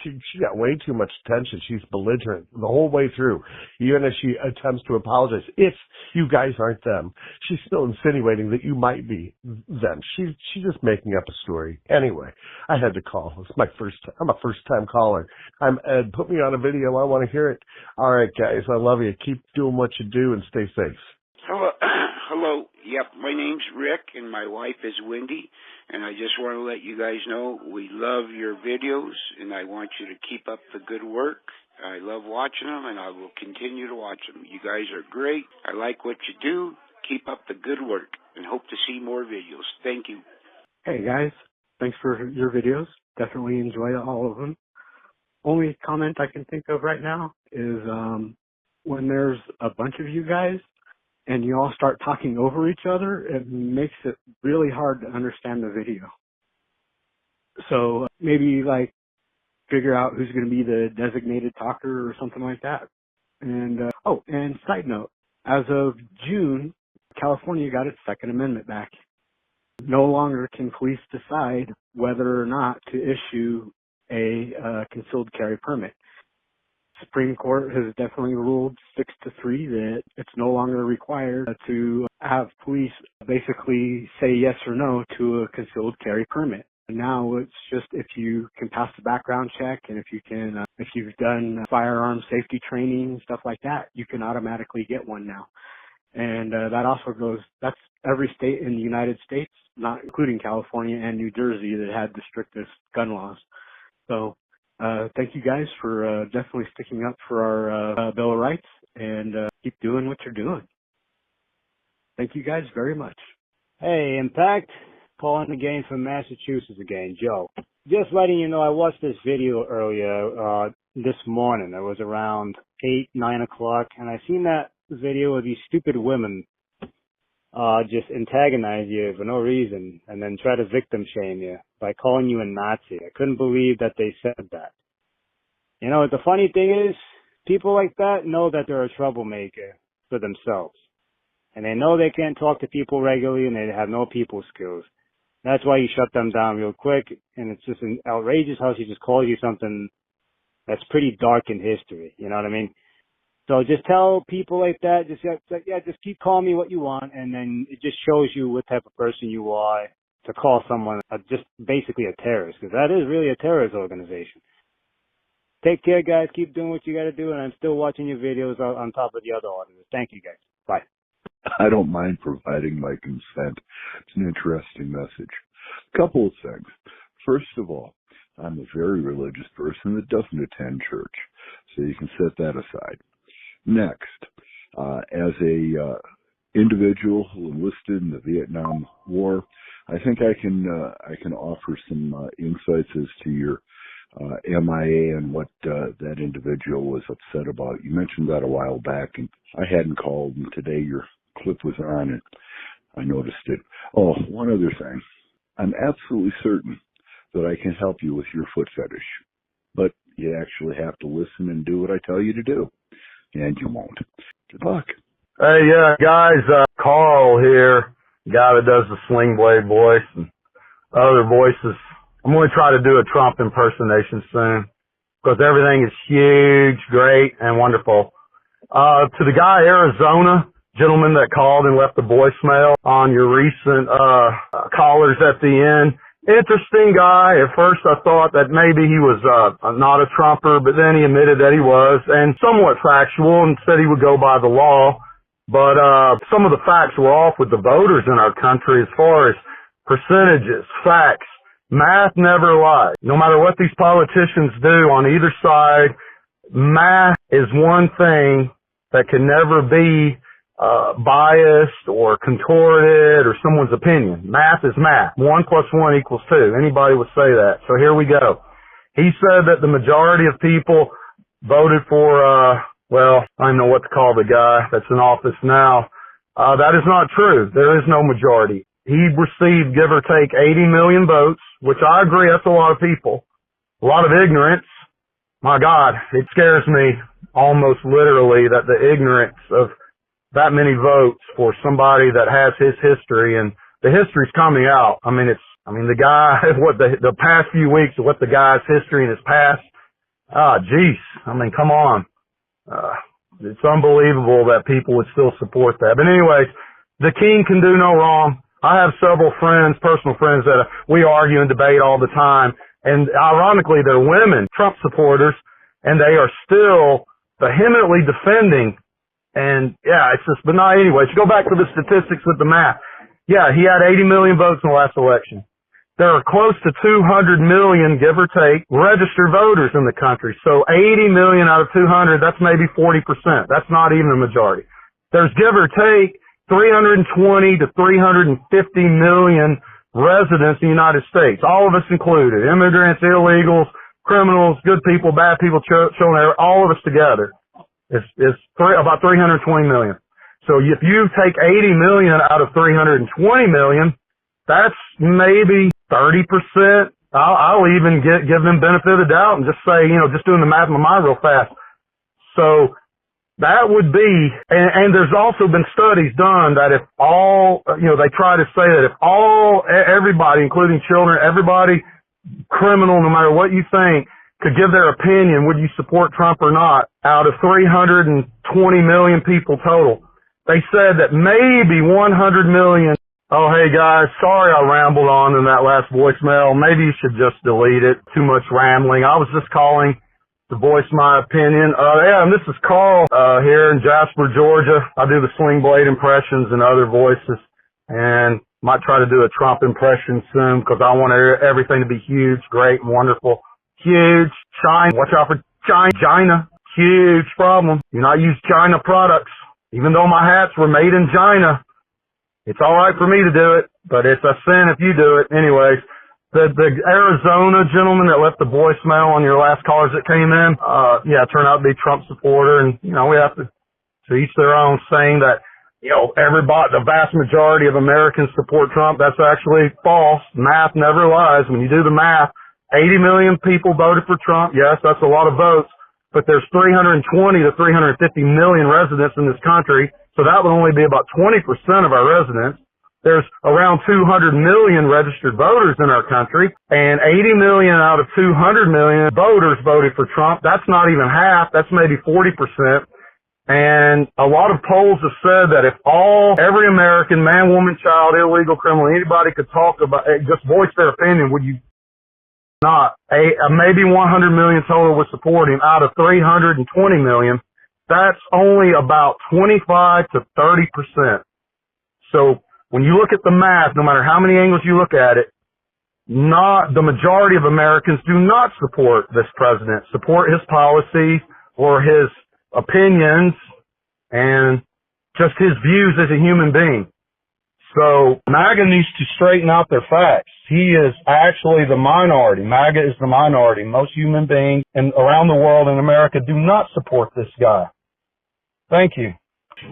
she got way too much attention. She's belligerent the whole way through, even as she attempts to apologize. If you guys aren't them, she's still insinuating that you might be them. She's just making up a story. Anyway, I had to call. It's my first time. I'm a first-time caller. I'm Ed. Put me on a video. I want to hear it. All right, guys. I love you. Keep doing what you do and stay safe. Hello. Hello. Yep, my name's Rick, and my wife is Wendy. And I just want to let you guys know we love your videos, and I want you to keep up the good work. I love watching them, and I will continue to watch them. You guys are great. I like what you do. Keep up the good work, and hope to see more videos. Thank you. Hey, guys. Thanks for your videos. Definitely enjoy all of them. Only comment I can think of right now is when there's a bunch of you guys, and you all start talking over each other, it makes it really hard to understand the video. So maybe like figure out who's going to be the designated talker or something like that. And and side note, as of June, California got its Second Amendment back. No longer can police decide whether or not to issue a concealed carry permit. Supreme Court has definitely ruled 6-3 that it's no longer required to have police basically say yes or no to a concealed carry permit. Now it's just if you can pass the background check and if you've done firearm safety training, stuff like that, you can automatically get one now. And that also that's every state in the United States, not including California and New Jersey, that had the strictest gun laws. So thank you guys for definitely sticking up for our Bill of Rights, and keep doing what you're doing. Thank you guys very much. Hey, Impact. Calling again from Massachusetts again, Joe. Just letting you know, I watched this video earlier this morning. It was around 8, 9 o'clock, and I seen that video of these stupid women just antagonize you for no reason and then try to victim shame you by calling you a Nazi. I couldn't believe that they said that. You know, the funny thing is, people like that know that they're a troublemaker for themselves. And they know they can't talk to people regularly and they have no people skills. That's why you shut them down real quick. And it's just outrageous how she just calls you something that's pretty dark in history. You know what I mean? So just tell people like that, just keep calling me what you want, and then it just shows you what type of person you are to call someone just basically a terrorist, because that is really a terrorist organization. Take care, guys. Keep doing what you got to do, and I'm still watching your videos on top of the other auditors. Thank you, guys. Bye. I don't mind providing my consent. It's an interesting message. A couple of things. First of all, I'm a very religious person that doesn't attend church, so you can set that aside. Next, as a individual who enlisted in the Vietnam War, I think I can offer some insights as to your MIA and what that individual was upset about. You mentioned that a while back, and I hadn't called, and today your clip was on, and I noticed it. Oh, one other thing. I'm absolutely certain that I can help you with your foot fetish, but you actually have to listen and do what I tell you to do. And you won't. Good luck. Hey, yeah, guys, Carl here, guy that does the sling blade voice and other voices. I'm going to try to do a Trump impersonation soon because everything is huge, great, and wonderful. To the guy, Arizona, gentleman that called and left the voicemail on your recent callers at the end. Interesting guy. At first I thought that maybe he was not a Trumper, but then he admitted that he was, and somewhat factual, and said he would go by the law. But some of the facts were off with the voters in our country as far as percentages, facts. Math never lies. No matter what these politicians do on either side, math is one thing that can never be biased or contorted or someone's opinion. Math is math. 1 + 1 = 2. Anybody would say that. So here we go. He said that the majority of people voted for well, I don't know what to call the guy that's in office now. That is not true. There is no majority. He received, give or take, 80 million votes, which I agree, that's a lot of people. A lot of ignorance. My God, it scares me almost literally that the ignorance of that many votes for somebody that has his history, and the history's coming out. I mean, the guy, the past few weeks of what the guy's history and his past, geez. I mean, come on. It's unbelievable that people would still support that. But anyways, the king can do no wrong. I have several friends, personal friends, that we argue and debate all the time. And ironically, they're women, Trump supporters, and they are still vehemently defending. And yeah, it's just, but not anyways. Go back to the statistics with the math. Yeah, he had 80 million votes in the last election. There are close to 200 million, give or take, registered voters in the country. So 80 million out of 200, that's maybe 40%. That's not even a majority. There's, give or take, 320 to 350 million residents in the United States, all of us included, immigrants, illegals, criminals, good people, bad people, children, all of us together. It's about 320 million. So if you take 80 million out of 320 million, that's maybe 30%. I'll even give them benefit of the doubt and just say, just doing the math in my mind real fast. So that would be, and there's also been studies done that if all, they try to say that if everybody, including children, everybody criminal, no matter what you think, could give their opinion, would you support Trump or not, out of 320 million people total. They said that maybe 100 million. Oh, hey guys, sorry I rambled on in that last voicemail. Maybe you should just delete it. Too much rambling. I was just calling to voice my opinion. And this is Carl, here in Jasper, Georgia. I do the sling blade impressions and other voices, and might try to do a Trump impression soon because I want everything to be huge, great, and wonderful. Huge. China. Watch out for China. Huge problem. Do not use China products. Even though my hats were made in China, it's all right for me to do it, but it's a sin if you do it. Anyways, the Arizona gentleman that left the voicemail on your last callers that came in, turned out to be a Trump supporter, and we have to each their own, saying that the vast majority of Americans support Trump. That's actually false. Math never lies. When you do the math, 80 million people voted for Trump. Yes, that's a lot of votes, but there's 320 to 350 million residents in this country. So that would only be about 20% of our residents. There's around 200 million registered voters in our country, and 80 million out of 200 million voters voted for Trump. That's not even half. That's maybe 40%. And a lot of polls have said that if every American, man, woman, child, illegal, criminal, anybody could talk about, just voice their opinion, would you not? Maybe 100 million total would support him out of 320 million. That's only about 25 to 30%. So when you look at the math, no matter how many angles you look at it, the majority of Americans do not support this president, support his policies or his opinions and just his views as a human being. So MAGA needs to straighten out their facts. He is actually the minority. MAGA is the minority. Most human beings around the world in America do not support this guy. Thank you.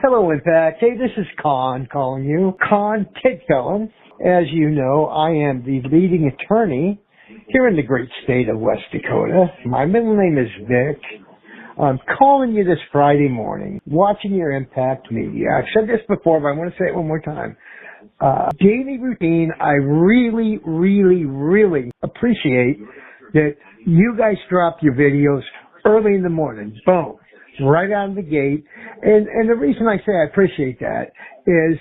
Hello, Impact. Hey, this is Con calling you. Con Tidfellow. As you know, I am the leading attorney here in the great state of West Dakota. My middle name is Vic. I'm calling you this Friday morning, watching your Impact Media. I've said this before, but I want to say it one more time. Daily routine, I really, really, really appreciate that you guys drop your videos early in the morning. Boom. Right out of the gate. And the reason I say I appreciate that is,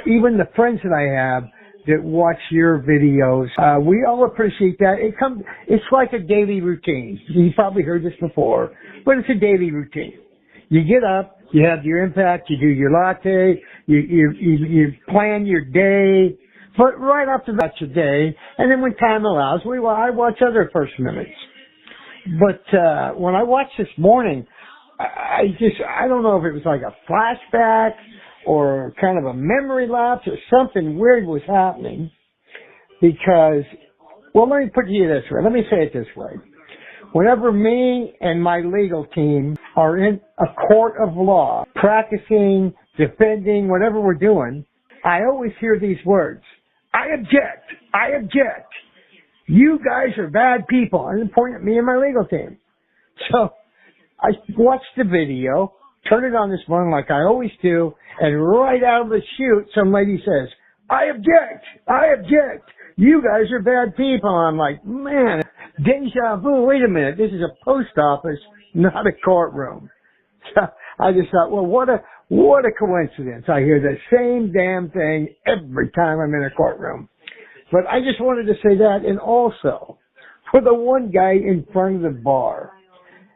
even the friends that I have that watch your videos, we all appreciate that. It's like a daily routine. You probably heard this before, but it's a daily routine. You get up, you have your Impact, you do your latte, you plan your day, but right after that's your day, and then when time allows, I watch other First Minutes. But, when I watched this morning, I don't know if it was like a flashback or kind of a memory lapse or something weird was happening because, well, let me put it to you this way. Let me say it this way. Whenever me and my legal team are in a court of law, practicing, defending, whatever we're doing, I always hear these words. I object. I object. You guys are bad people. And point at me and my legal team. So I watched the video, turned it on this morning like I always do, and right out of the chute, some lady says, I object. I object. You guys are bad people. I'm like, man, deja vu. Wait a minute. This is a post office, not a courtroom. So I just thought, well, what a coincidence. I hear the same damn thing every time I'm in a courtroom. But I just wanted to say that, and also for the one guy in front of the bar,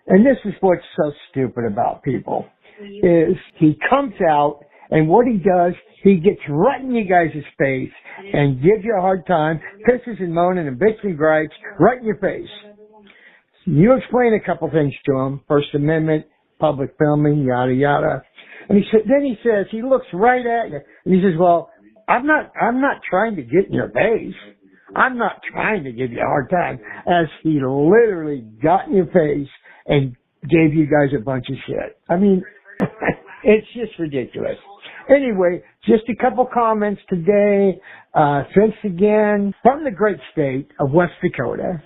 and this is what's so stupid about people, is he comes out, and what he does, he gets right in you guys' face and gives you a hard time, pisses and moaning and bitches and gripes right in your face. You explain a couple things to him, First Amendment, public filming, yada, yada. And he says, he looks right at you, and he says, well, I'm not trying to get in your face. I'm not trying to give you a hard time, as he literally got in your face and gave you guys a bunch of shit. I mean, it's just ridiculous. Anyway, just a couple comments today. Thanks again from the great state of West Dakota.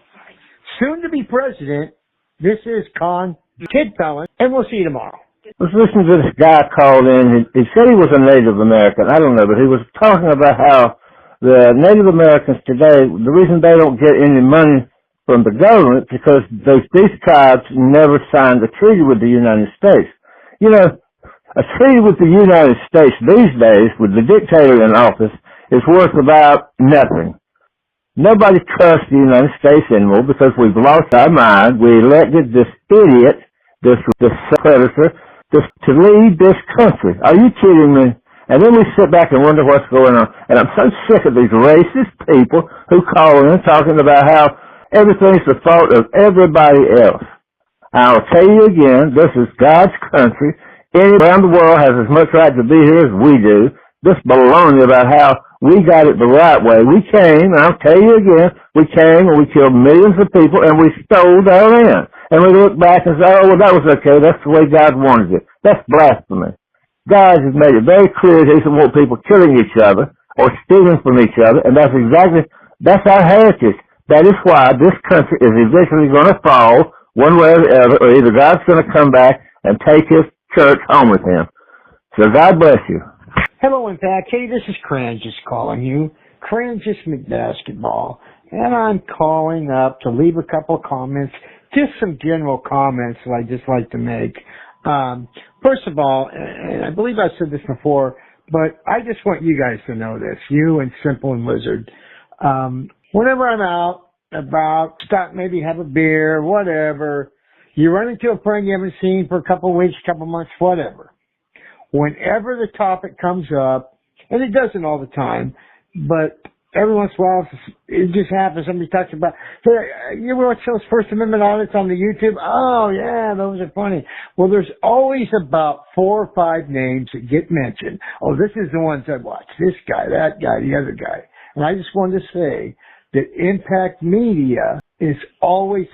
Soon to be president, this is Con Kid Felon, and we'll see you tomorrow. Let's listen to this guy called in. He said he was a Native American. I don't know, but he was talking about how the Native Americans today, the reason they don't get any money from the government is because these tribes never signed a treaty with the United States. You know, a treaty with the United States these days, with the dictator in office, is worth about nothing. Nobody trusts the United States anymore because we've lost our mind. We elected this idiot, this predator, to lead this country. Are you kidding me? And then we sit back and wonder what's going on. And I'm so sick of these racist people who call in talking about how everything's the fault of everybody else. I'll tell you again, this is God's country. Anyone around the world has as much right to be here as we do. This baloney about how we got it the right way. We came, and I'll tell you again, we came and we killed millions of people and we stole their land. And we look back and say, oh, well, that was okay. That's the way God wanted it. That's blasphemy. God has made it very clear he doesn't want people killing each other or stealing from each other, and that's our heritage. That is why this country is eventually going to fall one way or the other, or either God's going to come back and take his church home with him. So God bless you. Hello, in fact. Hey, this is Cranjus calling you. Cranjus McBasketball. And I'm calling up to leave a couple of comments, just some general comments that I'd just like to make. First of all, and I believe I said this before, but I just want you guys to know this, you and Simple and Lizard. Whenever I'm out, about, stop, maybe have a beer, whatever, you run into a friend you haven't seen for a couple of weeks, couple of months, whatever. Whenever the topic comes up, and it doesn't all the time, but every once in a while, it just happens. Somebody talks about, hey, you watch those First Amendment audits on the YouTube? Oh, yeah, those are funny. Well, there's always about 4 or 5 names that get mentioned. Oh, this is the ones I watch. This guy, that guy, the other guy. And I just wanted to say that Impact Media is always,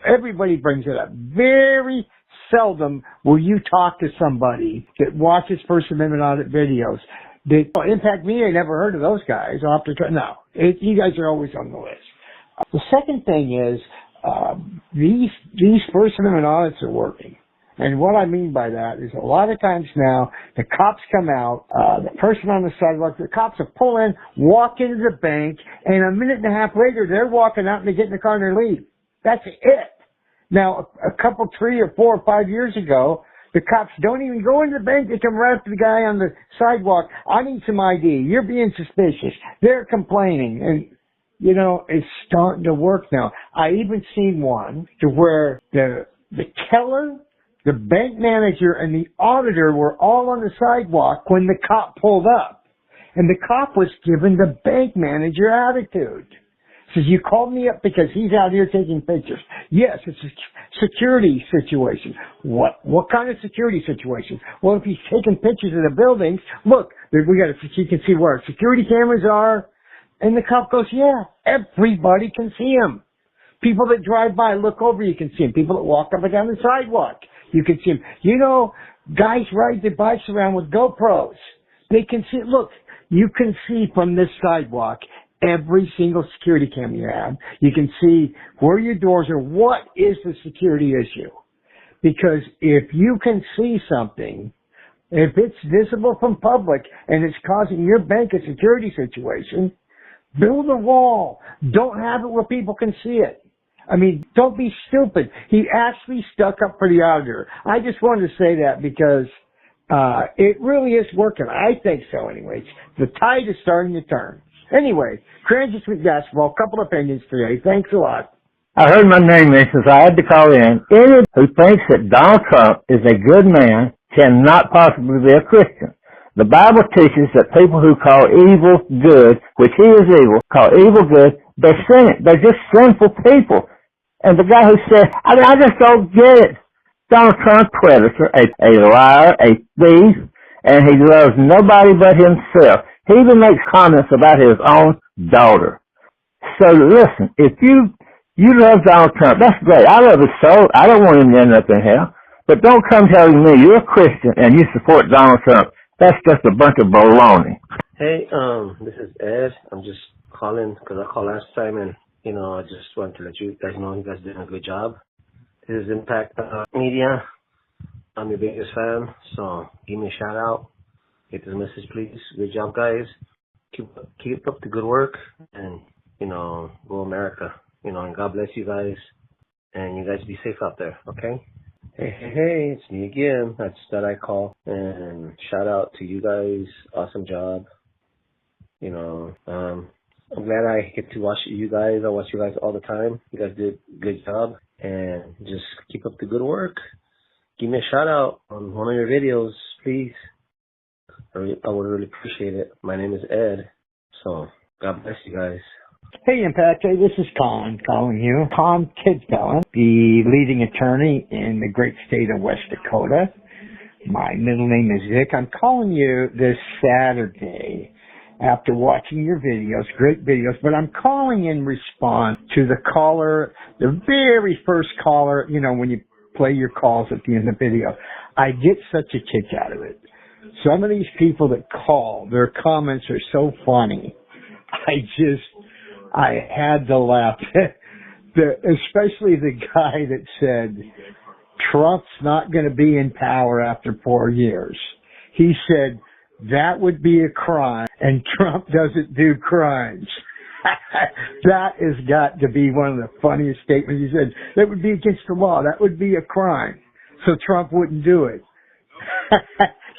everybody brings it up. Very seldom will you talk to somebody that watches First Amendment audit videos. Impact Media, I never heard of those guys. I'll have to try. No, you guys are always on the list. The second thing is, these First Amendment audits are working. And what I mean by that is a lot of times now, the cops come out, the person on the sidewalk, the cops will pull in, walk into the bank, and a minute and a half later, they're walking out and they get in the car and they leave. That's it. Now, a couple, 3 or 4 or 5 years ago, the cops don't even go into the bank. They come right up to the guy on the sidewalk. I need some ID. You're being suspicious. They're complaining. And, you know, it's starting to work now. I even seen one to where the teller, the bank manager, and the auditor were all on the sidewalk when the cop pulled up. And the cop was giving the bank manager attitude. Says, you called me up because he's out here taking pictures. Yes, it's a security situation. What kind of security situation? Well, if he's taking pictures of the buildings, look, you can see where security cameras are. And the cop goes, yeah, everybody can see him. People that drive by, look over, you can see them. People that walk up and down the sidewalk, you can see them. You know, guys ride their bikes around with GoPros. They can see, look, you can see from this sidewalk every single security camera you have. You can see where your doors are. What is the security issue? Because if you can see something, if it's visible from public and it's causing your bank a security situation, build a wall. Don't have it where people can see it. I mean, don't be stupid. He actually stuck up for the auditor. I just wanted to say that because it really is working. I think so anyways. The tide is starting to turn. Anyway, Kansas with basketball, a couple of opinions today. Thanks a lot. I heard my name mentioned, so I had to call in. Anyone who thinks that Donald Trump is a good man cannot possibly be a Christian. The Bible teaches that people who call evil good, which he is evil, call evil good, they're sinning. They're just sinful people. And the guy who said, I just don't get it. Donald Trump's a predator, a liar, a thief, and he loves nobody but himself. He even makes comments about his own daughter. So listen, if you love Donald Trump, that's great. I love his soul. I don't want him to end up in hell. But don't come telling me you're a Christian and you support Donald Trump. That's just a bunch of baloney. Hey, this is Ed. I'm just calling because I called last time and, I just wanted to let you guys know you guys did a good job. This is Impact Media. I'm your biggest fan, so give me a shout out. Get this message, please. Good job, guys. Keep up the good work and, go America. And God bless you guys. And you guys be safe out there, okay? Hey, it's me again. That's that I call. And shout out to you guys. Awesome job. I'm glad I get to watch you guys. I watch you guys all the time. You guys did a good job. And just keep up the good work. Give me a shout out on one of your videos, please. I would really appreciate it. My name is Ed. So, God bless you guys. Hey, Impact. Hey, this is Con calling you. Con Tidfelon, the leading attorney in the great state of West Dakota. My middle name is Vic. I'm calling you this Saturday after watching your videos, great videos, but I'm calling in response to the caller, the very first caller, when you play your calls at the end of the video. I get such a kick out of it. Some of these people that call, their comments are so funny. I had to laugh. Especially the guy that said, Trump's not going to be in power after 4 years. He said, that would be a crime, and Trump doesn't do crimes. That has got to be one of the funniest statements. He said, that would be against the law. That would be a crime. So Trump wouldn't do it.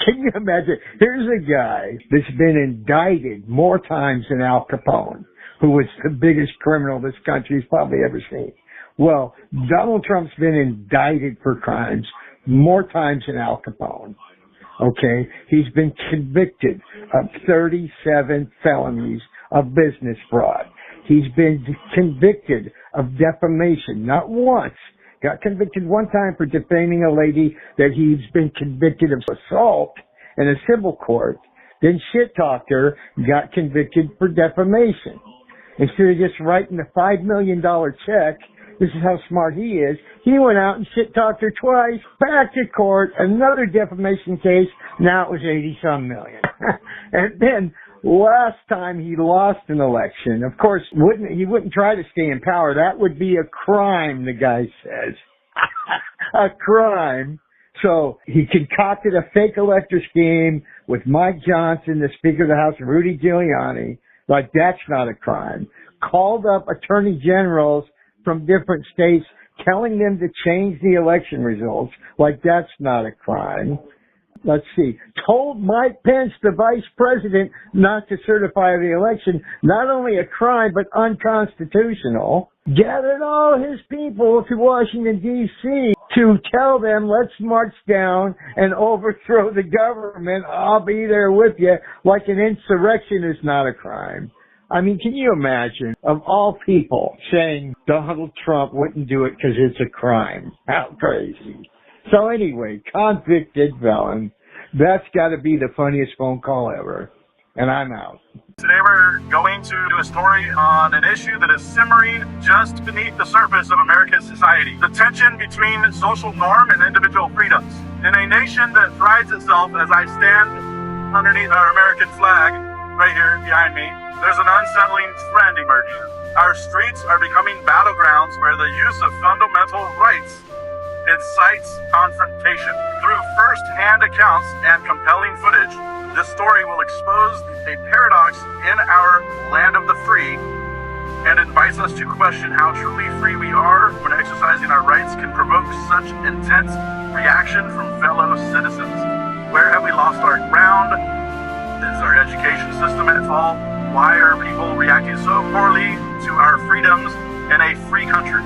Can you imagine? Here's a guy that's been indicted more times than Al Capone, who was the biggest criminal this country's probably ever seen. Well, Donald Trump's been indicted for crimes more times than Al Capone. Okay? He's been convicted of 37 felonies of business fraud. He's been convicted of defamation, not once. Got convicted one time for defaming a lady that he's been convicted of assault in a civil court. Then shit-talked her, got convicted for defamation. Instead of just writing a $5 million check, this is how smart he is, he went out and shit-talked her twice, back to court, another defamation case, now it was 80-some million. And then last time he lost an election, of course, he wouldn't try to stay in power. That would be a crime, the guy says. A crime. So he concocted a fake elector scheme with Mike Johnson, the Speaker of the House, and Rudy Giuliani. Like, that's not a crime. Called up attorney generals from different states, telling them to change the election results. Like, that's not a crime. Let's see. Told Mike Pence, the vice president, not to certify the election. Not only a crime, but unconstitutional. Gathered all his people to Washington, D.C. to tell them, let's march down and overthrow the government. I'll be there with you. Like an insurrection is not a crime. I mean, can you imagine, of all people, saying Donald Trump wouldn't do it because it's a crime? How crazy. So anyway, convicted felon. That's got to be the funniest phone call ever. and I'm out. Today we're going to do a story on an issue that is simmering just beneath the surface of American society. The tension between social norm and individual freedoms. In a nation that prides itself, as I stand underneath our American flag, right here behind me, there's an unsettling trend emerging. Our streets are becoming battlegrounds where the use of fundamental rights incites confrontation. Through first-hand accounts and compelling footage, this story will expose a paradox in our land of the free and invites us to question how truly free we are when exercising our rights can provoke such intense reaction from fellow citizens. Where have we lost our ground? Is our education system at fault? Why are people reacting so poorly to our freedoms in a free country?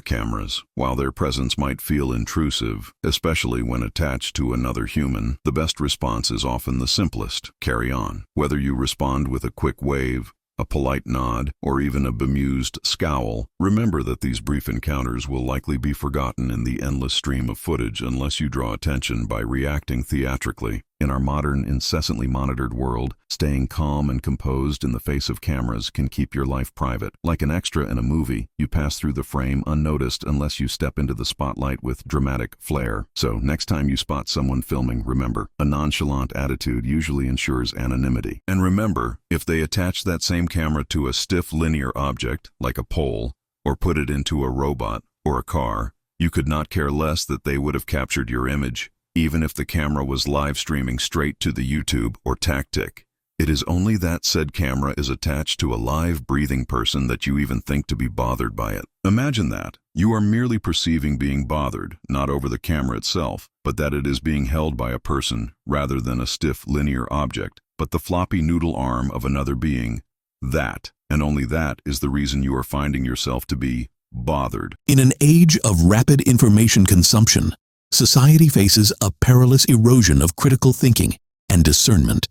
Cameras, while their presence might feel intrusive, especially when attached to another human, the best response is often the simplest: carry on. Whether you respond with a quick wave, a polite nod, or even a bemused scowl, remember that these brief encounters will likely be forgotten in the endless stream of footage unless you draw attention by reacting theatrically. In our modern, incessantly monitored world, staying calm and composed in the face of cameras can keep your life private. Like an extra in a movie, you pass through the frame unnoticed unless you step into the spotlight with dramatic flair. So, next time you spot someone filming, remember, a nonchalant attitude usually ensures anonymity. And remember, if they attach that same camera to a stiff linear object, like a pole, or put it into a robot or a car, you could not care less that they would have captured your image, even if the camera was live streaming straight to the YouTube or tactic. It is only that said camera is attached to a live, breathing person that you even think to be bothered by it. Imagine that. You are merely perceiving being bothered, not over the camera itself, but that it is being held by a person rather than a stiff linear object, but the floppy noodle arm of another being. That, and only that, is the reason you are finding yourself to be bothered. In an age of rapid information consumption, society faces a perilous erosion of critical thinking and discernment.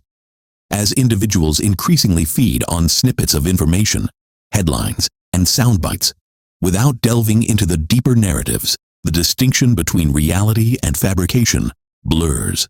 As individuals increasingly feed on snippets of information, headlines, and sound bites, without delving into the deeper narratives, the distinction between reality and fabrication blurs.